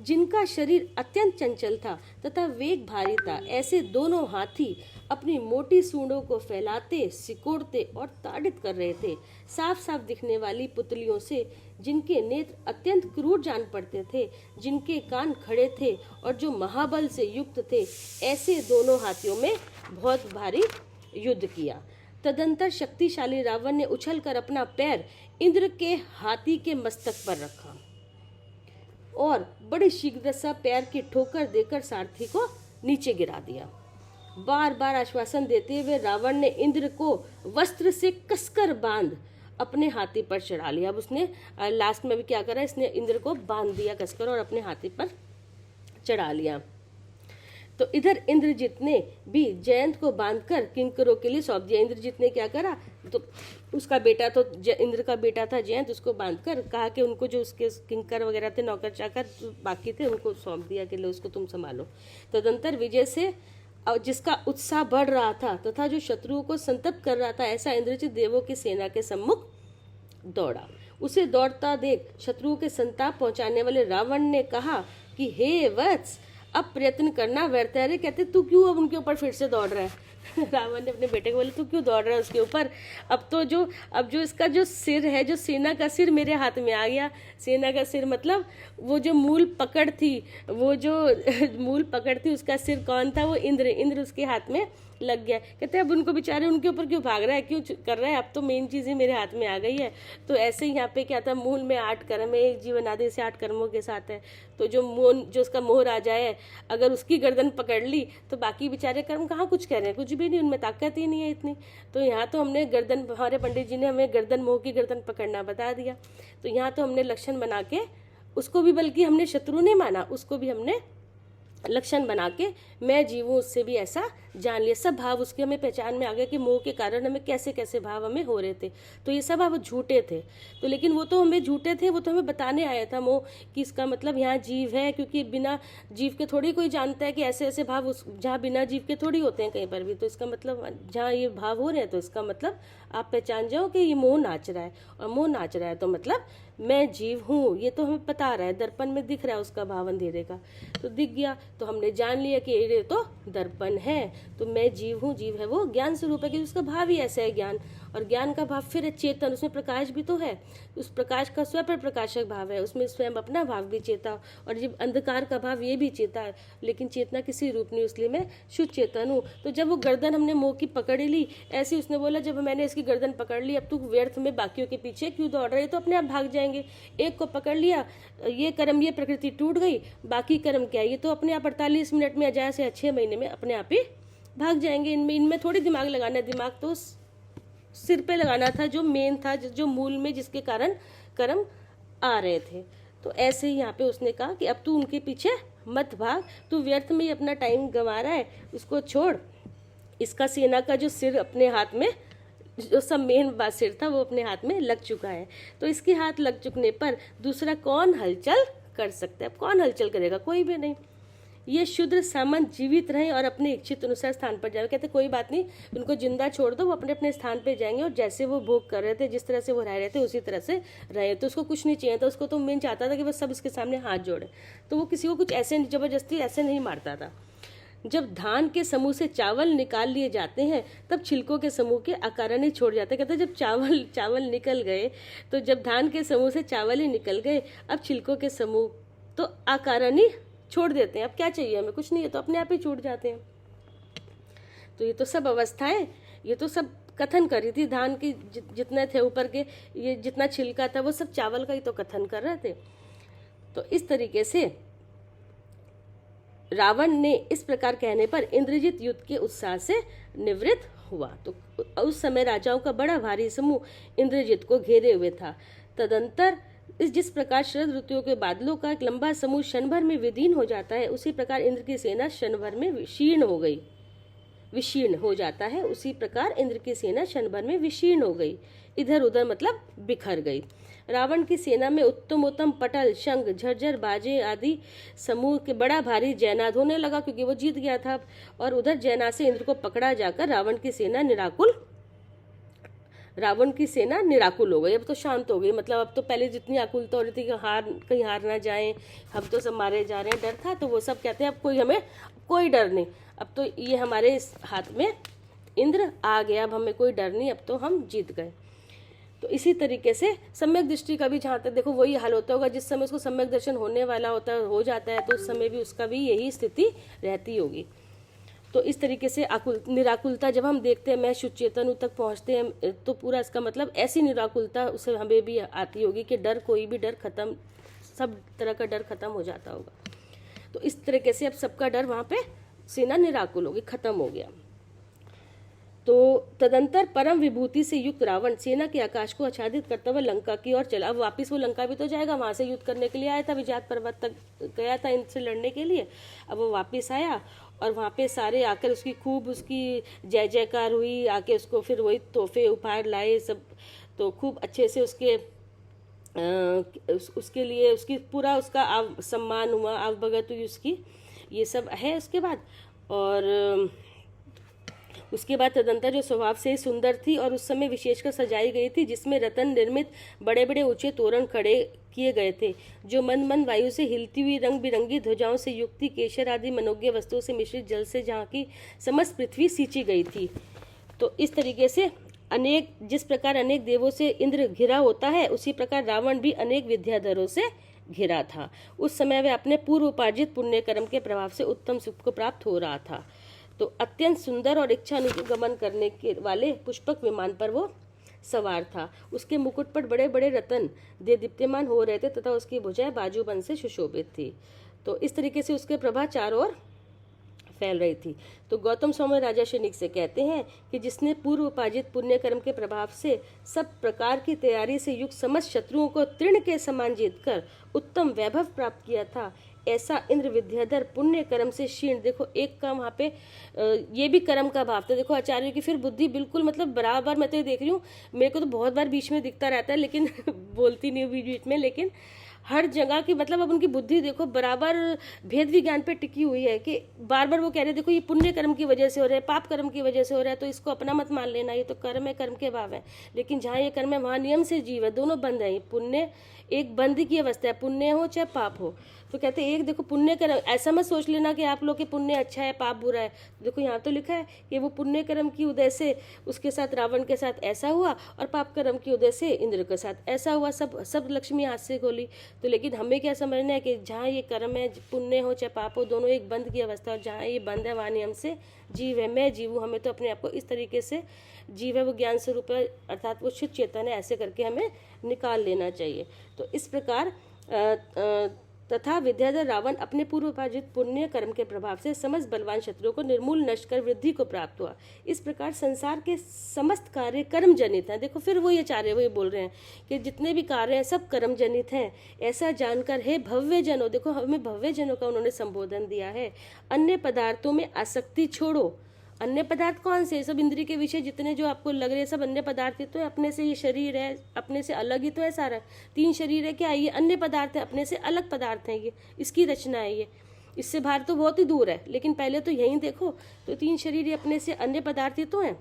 जिनका शरीर अत्यंत चंचल था तथा वेग भारी था, ऐसे दोनों हाथी अपनी मोटी सूंडों को फैलाते, सिकोड़ते और ताड़ित कर रहे थे। साफ साफ दिखने वाली पुतलियों से, जिनके नेत्र अत्यंत क्रूर जान पड़ते थे, जिनके कान खड़े थे और जो महाबल से युक्त थे, ऐसे दोनों हाथियों में बहुत भारी युद्ध किया। तदंतर शक्तिशाली रावण ने उछलकर अपना पैर इंद्र के हाथी के मस्तक पर रखा और बड़ी शीघ्रता पैर की ठोकर देकर सारथी को नीचे गिरा दिया। बार बार आश्वासन देते हुए रावण ने इंद्र को वस्त्र से कसकर बांध अपने हाथी पर चढ़ा लिया। अब उसने लास्ट में भी क्या करा, इसने इंद्र को बांध दिया कसकर और अपने हाथी पर चढ़ा लिया। तो इधर इंद्रजीत ने भी जयंत को बांधकर किंकरों के लिए सौंप दिया। इंद्रजीत ने क्या करा, तो उसका बेटा तो इंद्र का बेटा था जयंत, उसको बांधकर कहा कि उनको जो उसके किंकर वगैरह थे, नौकर चाकर बाकी थे, उनको सौंप दिया कि लो उसको तुम संभालो। तदंतर विजय से जिसका उत्साह बढ़ रहा था तथा जो शत्रुओं को संतप्त कर रहा था, ऐसा इंद्रजीत देवों की सेना के सम्मुख दौड़ा। उसे दौड़ता देख शत्रुओं के संताप पहुंचाने वाले रावण ने कहा कि हे वत्स, अब प्रयत्न करना व्यर्थ है। अरे कहते तू क्यों अब उनके ऊपर फिर से दौड़ रहा है? रावण ने अपने बेटे को बोला तू क्यों दौड़ रहा है उसके ऊपर? अब जो इसका जो सिर है, जो सेना का सिर मेरे हाथ में आ गया। सेना का सिर मतलब वो जो मूल पकड़ थी, वो जो मूल पकड़ थी, उसका सिर कौन था? वो इंद्र उसके हाथ में लग गया। कहते अब उनको बेचारे उनके ऊपर क्यों भाग रहा है, क्यों कर रहा है? अब तो मेन चीज़ ही मेरे हाथ में आ गई है। तो ऐसे ही यहाँ पे क्या था, मूल में 8 कर्म है, एक जीवन आदि से 8 कर्मों के साथ है। तो जो उसका मोह राजा है, अगर उसकी गर्दन पकड़ ली तो बाकी बेचारे कर्म कहाँ कुछ कह रहे हैं, कुछ भी नहीं, उनमें ताकत ही नहीं है इतनी। तो यहाँ तो हमने गर्दन, हमारे पंडित जी ने हमें गर्दन, मोह की गर्दन पकड़ना बता दिया। तो यहाँ तो हमने लक्षण बना के उसको भी, बल्कि हमने शत्रु नहीं माना, उसको भी हमने लक्षण बना के मैं जीवूं उससे भी ऐसा जान लिया। सब भाव उसके हमें पहचान में आ गया कि मोह के कारण हमें कैसे कैसे भाव हमें हो रहे थे। तो ये सब भाव झूठे थे, तो लेकिन वो तो हमें झूठे थे, वो तो हमें बताने आया था मोह कि इसका मतलब यहाँ जीव है, क्योंकि बिना जीव के थोड़ी कोई जानता है कि ऐसे ऐसे भाव जहाँ बिना जीव के थोड़ी होते हैं कहीं पर भी। तो इसका मतलब जहाँ ये भाव हो रहे हैं तो इसका मतलब आप पहचान जाओ कि ये मोह नाच रहा है, और मोह नाच रहा है तो मतलब मैं जीव हूँ, ये तो हमें पता रहा है, दर्पण में दिख रहा है उसका भाव अंधेरे का, तो दिख गया। तो हमने जान लिया कि ये तो दर्पण है, तो मैं जीव हूँ। जीव है वो ज्ञान स्वरूप है कि उसका भाव ही ऐसा है ज्ञान, और ज्ञान का भाव फिर है चेतन, उसमें प्रकाश भी तो है, उस प्रकाश का स्वयं प्रकाशक भाव है, उसमें स्वयं अपना भाव भी चेता, और जब अंधकार का भाव ये भी चेता है, लेकिन चेतना किसी रूप नहीं, इसलिए मैं शुद्ध चेतन हूँ। तो जब वो गर्दन हमने मोह की पकड़ ली, ऐसे उसने बोला जब मैंने इसकी गर्दन पकड़ ली, अब तू व्यर्थ में बाकियों के पीछे क्यों दौड़ रहे, तो अपने आप भाग जाएंगे। एक को पकड़ लिया, ये कर्म, ये प्रकृति टूट गई, बाकी कर्म क्या है, ये तो अपने आप 48 मिनट में, अजाय से 6 महीने में अपने आप ही भाग जाएंगे। इनमें थोड़ी दिमाग लगाना है, दिमाग तो सिर पे लगाना था, जो मेन था, जो मूल में जिसके कारण कर्म आ रहे थे। तो ऐसे ही यहाँ पे उसने कहा कि अब तू उनके पीछे मत भाग, तू व्यर्थ में ही अपना टाइम गंवा रहा है, उसको छोड़। इसका सेना का जो सिर अपने हाथ में, जो सब मेन सिर था वो अपने हाथ में लग चुका है। तो इसके हाथ लग चुकने पर दूसरा कौन हलचल कर सकता है? अब कौन हलचल करेगा? कोई भी नहीं। ये शूद्र सामंत जीवित रहे और अपने इच्छित अनुसार स्थान पर जाए। कहते कोई बात नहीं, उनको जिंदा छोड़ दो, वो अपने अपने स्थान पे जाएंगे, और जैसे वो भोग कर रहे थे, जिस तरह से वो रह रहे थे, उसी तरह से रहे। तो उसको कुछ नहीं चाहिए था, उसको तो मेन चाहता था कि बस सब इसके सामने हाथ जोड़े। तो वो किसी को कुछ ऐसे जबरदस्ती ऐसे नहीं मारता था। जब धान के समूह से चावल निकाल लिए जाते हैं, तब छिलकों के समूह के अकारण ही छोड़ जाते हैं। कहते जब चावल निकल गए, तो जब धान के समूह से चावल ही निकल गए, अब छिलकों के समूह तो अकारण ही छोड़ देते हैं। अब क्या चाहिए हमें? कुछ नहीं है, तो अपने आप ही छूट जाते हैं। तो ये तो सब अवस्थाएं, ये तो सब कथन कर रही थी धान की, जितने थे ऊपर के, ये जितना छिलका था वो सब चावल का ही तो कथन कर रहे थे। तो इस तरीके से रावण ने इस प्रकार कहने पर इंद्रजीत युद्ध के उत्साह से निवृत्त हुआ। तो उस समय राजाओं का बड़ा भारी समूह इंद्रजीत को घेरे हुए था। तदंतर जिस प्रकार शरद ऋतुओं के बादलों का एक लंबा समूह क्षण भर में विदीन हो जाता है, उसी प्रकार इंद्र की सेना क्षण भर में विशीर्ण हो जाता है। उसी प्रकार इंद्र की सेना क्षण भर में विशीर्ण हो गई, इधर उधर मतलब बिखर गई। रावण की सेना में उत्तम पटल, शंख, झरझर, बाजे आदि समूह के बड़ा भारी जयनाद होने लगा, क्योंकि वो जीत गया था। और उधर जयनाद से इंद्र को पकड़ा जाकर रावण की सेना निराकुल रावण की सेना निराकुल हो गई, अब तो शांत हो गई। मतलब अब तो पहले जितनी आकुलता हो रही थी कि कहीं हार ना जाएं, हम तो सब मारे जा रहे हैं, डर था, तो वो सब कहते हैं अब कोई डर नहीं, अब तो ये हमारे इस हाथ में इंद्र आ गया, अब हमें कोई डर नहीं, अब तो हम जीत गए। तो इसी तरीके से सम्यक दृष्टि का भी जहाँ तक देखो वही हाल होता होगा, जिस समय उसको सम्यक दर्शन होने वाला होता है, हो जाता है, तो उस समय भी उसका भी यही स्थिति रहती होगी। तो इस तरीके से निराकुलता जब हम देखते हैं, मैं शुद्ध चेतन तक पहुँचते हैं, तो पूरा इसका मतलब ऐसी निराकुलता उसे हमें भी आती होगी कि डर, कोई भी डर खत्म, सब तरह का डर खत्म हो जाता होगा। तो इस तरीके से अब सबका डर वहाँ पे सेना निराकुल होगी, खत्म हो गया। तो तदंतर परम विभूति से युक्त रावण सेना के आकाश को आच्छादित करता हुआ लंका की ओर चला। अब वापिस वो लंका भी तो जाएगा, वहां से युद्ध करने के लिए आया था, विजात पर्वत तक गया था इनसे लड़ने के लिए। अब वो वापिस आया और वहाँ पे सारे आकर उसकी खूब उसकी जय जयकार हुई, आके उसको फिर वही तोहफे उपहार लाए सब, तो खूब अच्छे से उसके लिए उसकी पूरा उसका सम्मान हुआ, आवभगत हुई उसकी, ये सब है उसके बाद। और उसके बाद तदंतर जो स्वभाव से ही सुंदर थी और उस समय विशेषकर सजाई गई थी, जिसमें रतन निर्मित बड़े बड़े ऊंचे तोरण खड़े किए गए थे, जो मन वायु से हिलती हुई रंग बिरंगी ध्वजाओं से युक्ति केशर आदि मनोज्ञ वस्तुओं से मिश्रित जल से जहाँ की समस्त पृथ्वी सींची गई थी। तो इस तरीके से जिस प्रकार अनेक देवों से इंद्र घिरा होता है, उसी प्रकार रावण भी अनेक विद्याधरों से घिरा था। उस समय वह अपने पूर्व उपार्जित पुण्य कर्म के प्रभाव से उत्तम सुख को प्राप्त हो रहा था। तो अत्यंत सुंदर और इच्छा अनुगमन करने के वाले पुष्पक विमान पर वो सवार था। उसके मुकुट पर बड़े बड़े रत्न दीप्यमान हो रहे थे तथा उसकी भुजाएं बाजूबंद से सुशोभित थी। तो इस तरीके से उसके प्रभा चारों ओर फैल रही थी। तो गौतम स्वामी राजा शनिक से कहते हैं कि जिसने पूर्व उपार्जित पुण्य कर्म के प्रभाव से सब प्रकार की तैयारी से युक्त समस्त शत्रुओं को तृण के समान जीतकर उत्तम वैभव प्राप्त किया था, ऐसा इंद्र विद्याधर पुण्य कर्म से क्षीण, देखो एक का वहाँ पे ये भी कर्म का भाव था। देखो आचार्य की फिर बुद्धि बिल्कुल मतलब बराबर, मैं तो ये देख रही हूँ, मेरे को तो बहुत बार बीच में दिखता रहता है लेकिन बोलती नहीं हूँ बीच बीच में, लेकिन हर जगह की मतलब अब उनकी बुद्धि देखो बराबर भेद विज्ञान पे टिकी हुई है कि बार बार वो कह रहे देखो ये पुण्य कर्म की वजह से हो रहा है, पाप कर्म की वजह से हो रहा है, तो इसको अपना मत मान लेना, ये तो कर्म है, कर्म के भाव है। लेकिन जहाँ ये कर्म है वहाँ नियम से जीव है, दोनों बंद है। पुण्य एक बंद की अवस्था है, पुण्य हो चाहे पाप हो। तो कहते एक देखो पुण्य कर्म, ऐसा मत सोच लेना कि आप लोग के पुण्य अच्छा है पाप बुरा है। देखो यहाँ तो लिखा है कि वो पुण्य कर्म की उदय से उसके साथ रावण के साथ ऐसा हुआ और पाप कर्म की उदय से इंद्र के साथ ऐसा हुआ, सब लक्ष्मी हाथ से खोली। तो लेकिन हमें क्या समझना है कि जहाँ ये कर्म है, पुण्य हो चाहे पाप हो, दोनों एक बंद की अवस्था, और जहाँ ये बंद है वहाँ नियम से जीव है, मैं जीव हूँ। हमें तो अपने आप को इस तरीके से जीव है वो ज्ञान स्वरूप है, अर्थात वो शुद्ध चेतन है, ऐसे करके हमें निकाल लेना चाहिए। तो इस प्रकार तथा विद्याधर रावण अपने पूर्व उपार्जित पुण्य कर्म के प्रभाव से समस्त बलवान शत्रुओं को निर्मूल नष्ट कर वृद्धि को प्राप्त हुआ। इस प्रकार संसार के समस्त कार्य कर्म जनित हैं। देखो फिर वो ये आचार्य वो ये बोल रहे हैं कि जितने भी कार्य हैं सब कर्म जनित हैं, ऐसा जानकर है भव्य जनों, देखो हमें भव्य जनों का उन्होंने संबोधन दिया है, अन्य पदार्थों में आसक्ति छोड़ो। अन्य पदार्थ कौन से? सब इंद्रिय के विषय जितने जो आपको लग रहे हैं सब अन्य पदार्थ ही तो है, अपने से ये शरीर है, अपने से अलग ही तो है सारा, तीन शरीर है, क्या ये अन्य पदार्थ है, अपने से अलग पदार्थ है, ये इसकी रचना है, ये इससे बाहर तो बहुत ही दूर है। लेकिन पहले तो यहीं देखो, तो तीन शरीर ये अपने से अन्य पदार्थ ही तो है।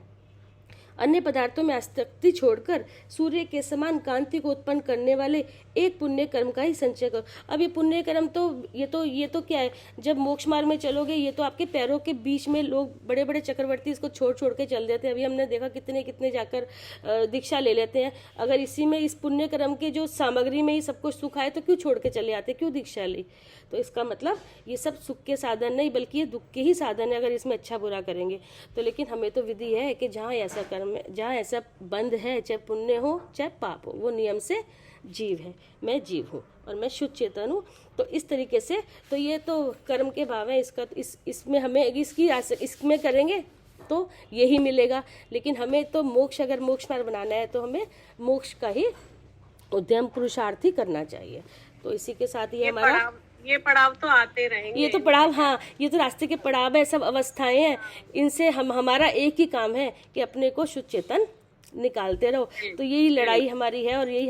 अन्य पदार्थों में आसक्ति छोड़कर सूर्य के समान कांति को उत्पन्न करने वाले एक पुण्य कर्म का ही संचय करो। अब ये पुण्य कर्म तो ये तो क्या है, जब मोक्ष मार्ग में चलोगे ये तो आपके पैरों के बीच में लोग बड़े बड़े चक्रवर्ती इसको छोड़ छोड़ के चल देते हैं। अभी हमने देखा कितने कितने जाकर दीक्षा ले लेते हैं। अगर इसी में इस पुण्य कर्म के जो सामग्री में ही सब कुछ सुख आए तो क्यों छोड़ के चले आते, क्यों दीक्षा ली? तो इसका मतलब ये सब सुख के साधन नहीं बल्कि ये दुख के ही साधन है अगर इसमें अच्छा बुरा करेंगे तो। लेकिन हमें तो विधि है कि जहाँ ऐसा कर्म है, जहाँ ऐसा बंध है, चाहे पुण्य हो चाहे पाप हो, वो नियम से जीव है, मैं जीव हूँ और मैं शुद्ध चेतन हूँ। तो इस तरीके से तो ये तो कर्म के भाव है, इसका इसमें हमें इसमें करेंगे तो यही मिलेगा। लेकिन हमें तो मोक्ष, अगर मोक्ष मार्ग बनाना है तो हमें मोक्ष का ही उद्यम पुरुषार्थ ही करना चाहिए। तो इसी के साथ ये पड़ाव तो आते रहेंगे, ये तो पड़ाव, हाँ ये तो रास्ते के पड़ाव है, सब अवस्थाएं हैं, इनसे हमारा एक ही काम है कि अपने को शुद्ध चेतन निकालते रहो। तो यही लड़ाई हमारी है और यही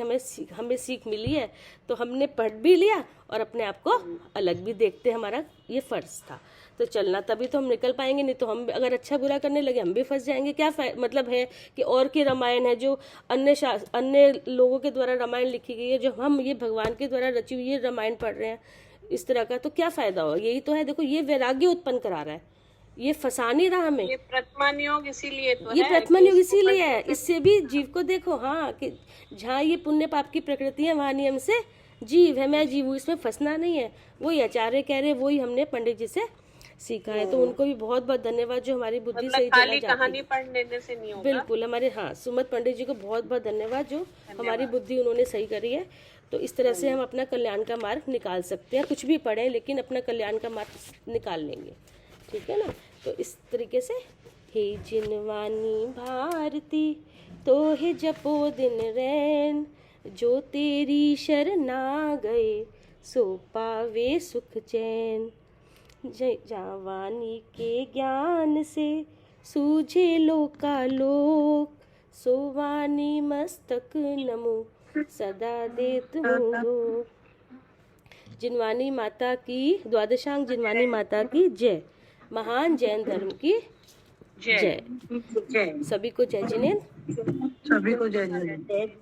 हमें सीख मिली है। तो हमने पढ़ भी लिया और अपने आप को अलग भी देखते, हमारा ये फर्ज था। तो चलना, तभी तो हम निकल पाएंगे। नहीं तो हम अगर अच्छा बुरा करने लगे हम भी फंस जाएंगे। क्या मतलब है कि और के रामायण है जो अन्य लोगों के द्वारा रामायण लिखी गई है, जो हम ये भगवान के द्वारा रची हुई ये रामायण पढ़ रहे हैं इस तरह का, तो क्या फायदा होगा? यही तो है, देखो ये वैराग्य उत्पन्न करा रहा है, ये फंसा नहीं रहा हमें। ये प्रथमान योग इसीलिए तो ये है प्रथमन योग कि इसको इसीलिए है, करके इससे भी जीव को देखो, हाँ, कि जहाँ ये पुण्य पाप की प्रकृति है वहाँ नियम से जीव है, मैं जीव हूँ, इसमें फंसना नहीं है। वही आचार्य कह रहे, वही हमने पंडित जी से सीखा है। तो उनको भी बहुत बहुत धन्यवाद जो हमारी बुद्धि मतलब सही खाली जगह जाती कहानी है। पढ़ लेने से नहीं होगा। बिल्कुल, हमारे, हाँ, सुमत पंडित जी को बहुत बहुत धन्यवाद जो हमारी बुद्धि उन्होंने सही करी है। तो इस तरह से हम अपना कल्याण का मार्ग निकाल सकते हैं, कुछ भी पढ़ें लेकिन अपना कल्याण का मार्ग निकाल लेंगे, ठीक है ना। तो इस तरीके से, हे जिनवानी भारती तो हे जपो दिन रैन, जो तेरी शरणा गए सो पावे सुख चैन, जावानी के ज्ञान से सूझे लोकालोक, सोवानी मस्तक नमो सदा देत हूँ। जिनवानी माता की, द्वादशांग जिनवानी माता की जय। महान जैन धर्म की जय। जय। सभी को जय जिनेंद्र। सभी को जय जय।